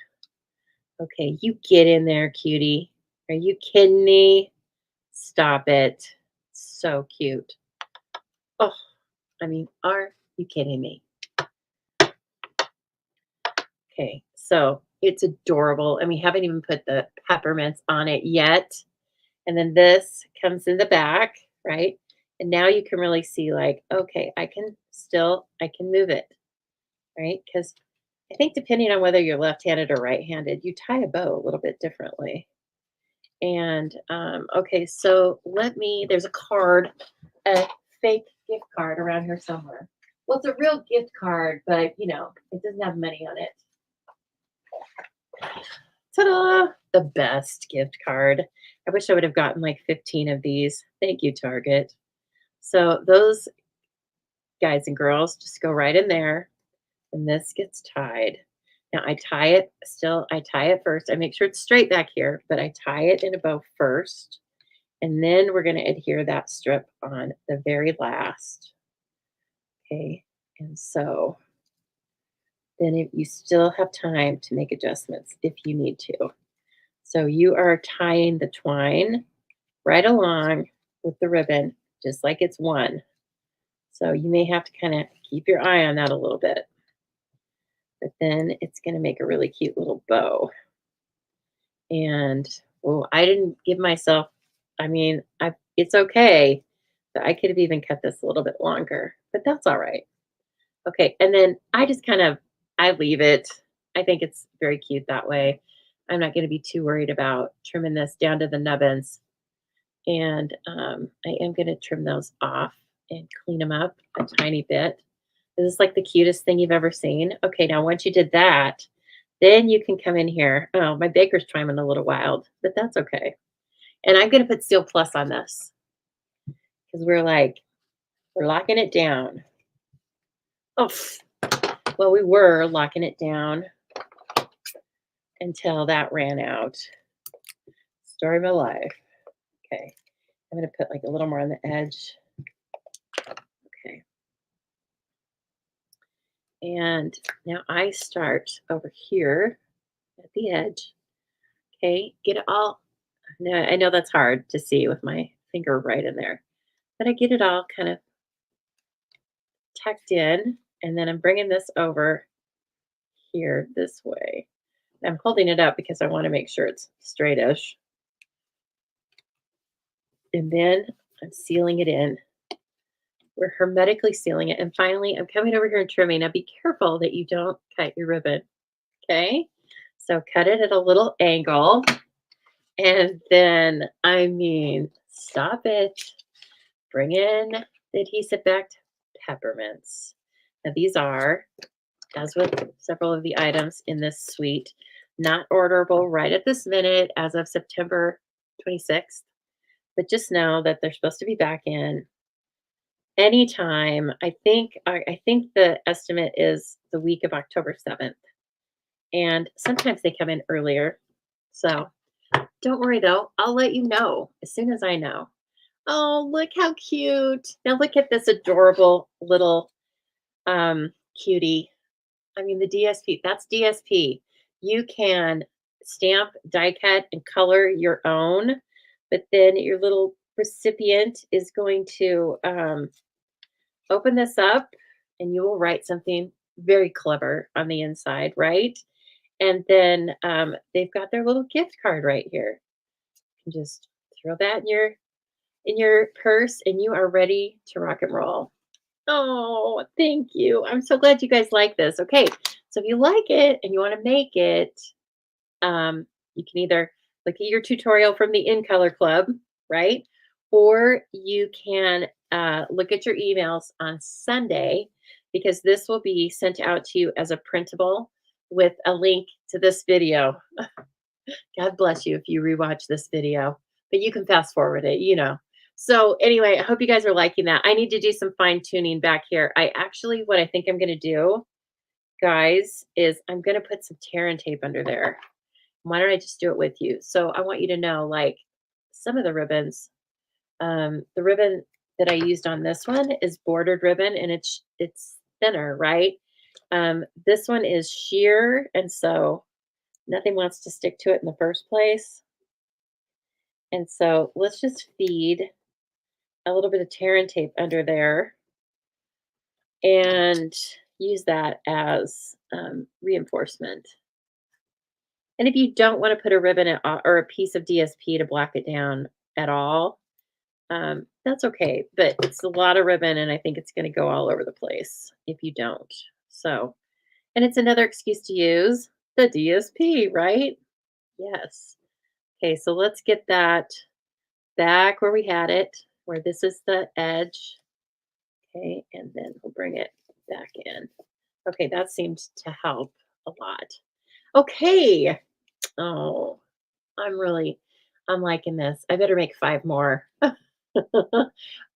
Okay, you get in there, cutie. Are you kidding me? Stop it. So cute. Oh, I mean, are you kidding me? Okay, so it's adorable. And we haven't even put the peppermints on it yet. And then this comes in the back, right? And now you can really see like, okay, I can move it, right? Because I think depending on whether you're left-handed or right-handed, you tie a bow a little bit differently. And okay, so there's a card, a fake gift card around here somewhere. Well, it's a real gift card, but you know, it doesn't have money on it. Ta-da! The best gift card. I wish I would have gotten like 15 of these. Thank you, Target. So those guys and girls just go right in there and this gets tied. Now I tie it first. I make sure it's straight back here, but I tie it in a bow first. And then we're going to adhere that strip on the very last. Okay. And so then you still have time to make adjustments if you need to. So you are tying the twine right along with the ribbon, just like it's one. So you may have to kind of keep your eye on that a little bit. But then it's going to make a really cute little bow. And, well, I didn't give myself, I mean, it's okay. But I could have even cut this a little bit longer, but that's all right. Okay, and then I leave it. I think it's very cute that way. I'm not going to be too worried about trimming this down to the nubbins. And I am going to trim those off and clean them up a tiny bit. This is like the cutest thing you've ever seen. Okay, now once you did that, then you can come in here. Oh, my baker's chiming a little wild, but that's okay. And I'm going to put Steel Plus on this because we're locking it down. Oh, well, we were locking it down until that ran out. Story of my life. Okay, I'm going to put like a little more on the edge. Okay. And now I start over here at the edge. Okay, get it all. Now, I know that's hard to see with my finger right in there, but I get it all kind of tucked in, and then I'm bringing this over here this way. I'm holding it up because I want to make sure it's straightish. And then I'm sealing it in. We're hermetically sealing it. And finally, I'm coming over here and trimming. Now be careful that you don't cut your ribbon. Okay. So cut it at a little angle. And then, I mean, stop it. Bring in the adhesive backed peppermints. Now these are, as with several of the items in this suite, not orderable right at this minute as of September 26th. But just know that they're supposed to be back in anytime. I think the estimate is the week of October 7th. And sometimes they come in earlier. So don't worry though. I'll let you know as soon as I know. Oh, look how cute. Now look at this adorable little cutie. I mean, the DSP, that's DSP. You can stamp, die cut, and color your own, but then your little recipient is going to open this up and you will write something very clever on the inside, right? And then they've got their little gift card right here. You can just throw that in your purse and you are ready to rock and roll. Oh, thank you. I'm so glad you guys like this. Okay, so if you like it and you want to make it, you can either look at your tutorial from the In Color Club, right? Or you can look at your emails on Sunday because this will be sent out to you as a printable with a link to this video. God bless you if you rewatch this video, but you can fast forward it, you know. So anyway, I hope you guys are liking that. I need to do some fine tuning back here. What I think I'm going to do, guys, is I'm going to put some tear and tape under there. Why don't I just do it with you? So I want you to know, like, some of the ribbons, the ribbon that I used on this one is bordered ribbon and it's thinner, right? This one is sheer, and so nothing wants to stick to it in the first place. And so let's just feed a little bit of tear and tape under there and use that as reinforcement. And if you don't want to put a ribbon or a piece of DSP to block it down at all, that's okay. But it's a lot of ribbon, and I think it's going to go all over the place if you don't. So, and it's another excuse to use the DSP, right? Yes. Okay, so let's get that back where we had it, where this is the edge. Okay, and then we'll bring it back in. Okay, that seemed to help a lot. Okay. Oh, I'm liking this. I better make 5 more.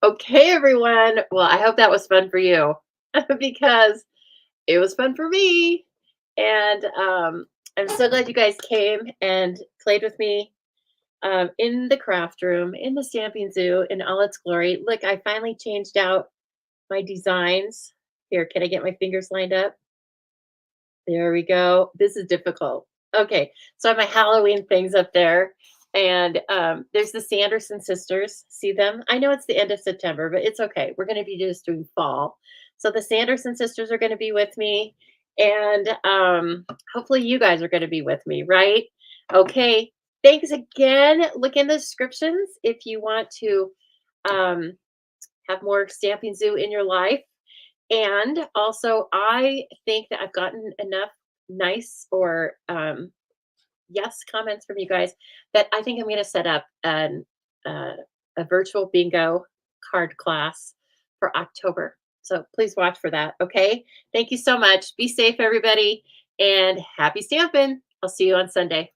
Okay, everyone. Well, I hope that was fun for you because it was fun for me. And I'm so glad you guys came and played with me in the craft room, in the Stamping Zoo in all its glory. Look, I finally changed out my designs. Here, can I get my fingers lined up? There we go. This is difficult. Okay, so I have my Halloween things up there. And there's the Sanderson sisters. See them? I know it's the end of September, but it's okay. We're going to be just doing fall. So the Sanderson sisters are going to be with me. And hopefully you guys are going to be with me, right? Okay. Thanks again. Look in the descriptions if you want to have more Stamping Zoo in your life. And also, I think that I've gotten enough nice or yes comments from you guys that I think I'm going to set up a virtual bingo card class for October. So please watch for that. Okay. Thank you so much. Be safe, everybody, and happy stamping. I'll see you on Sunday.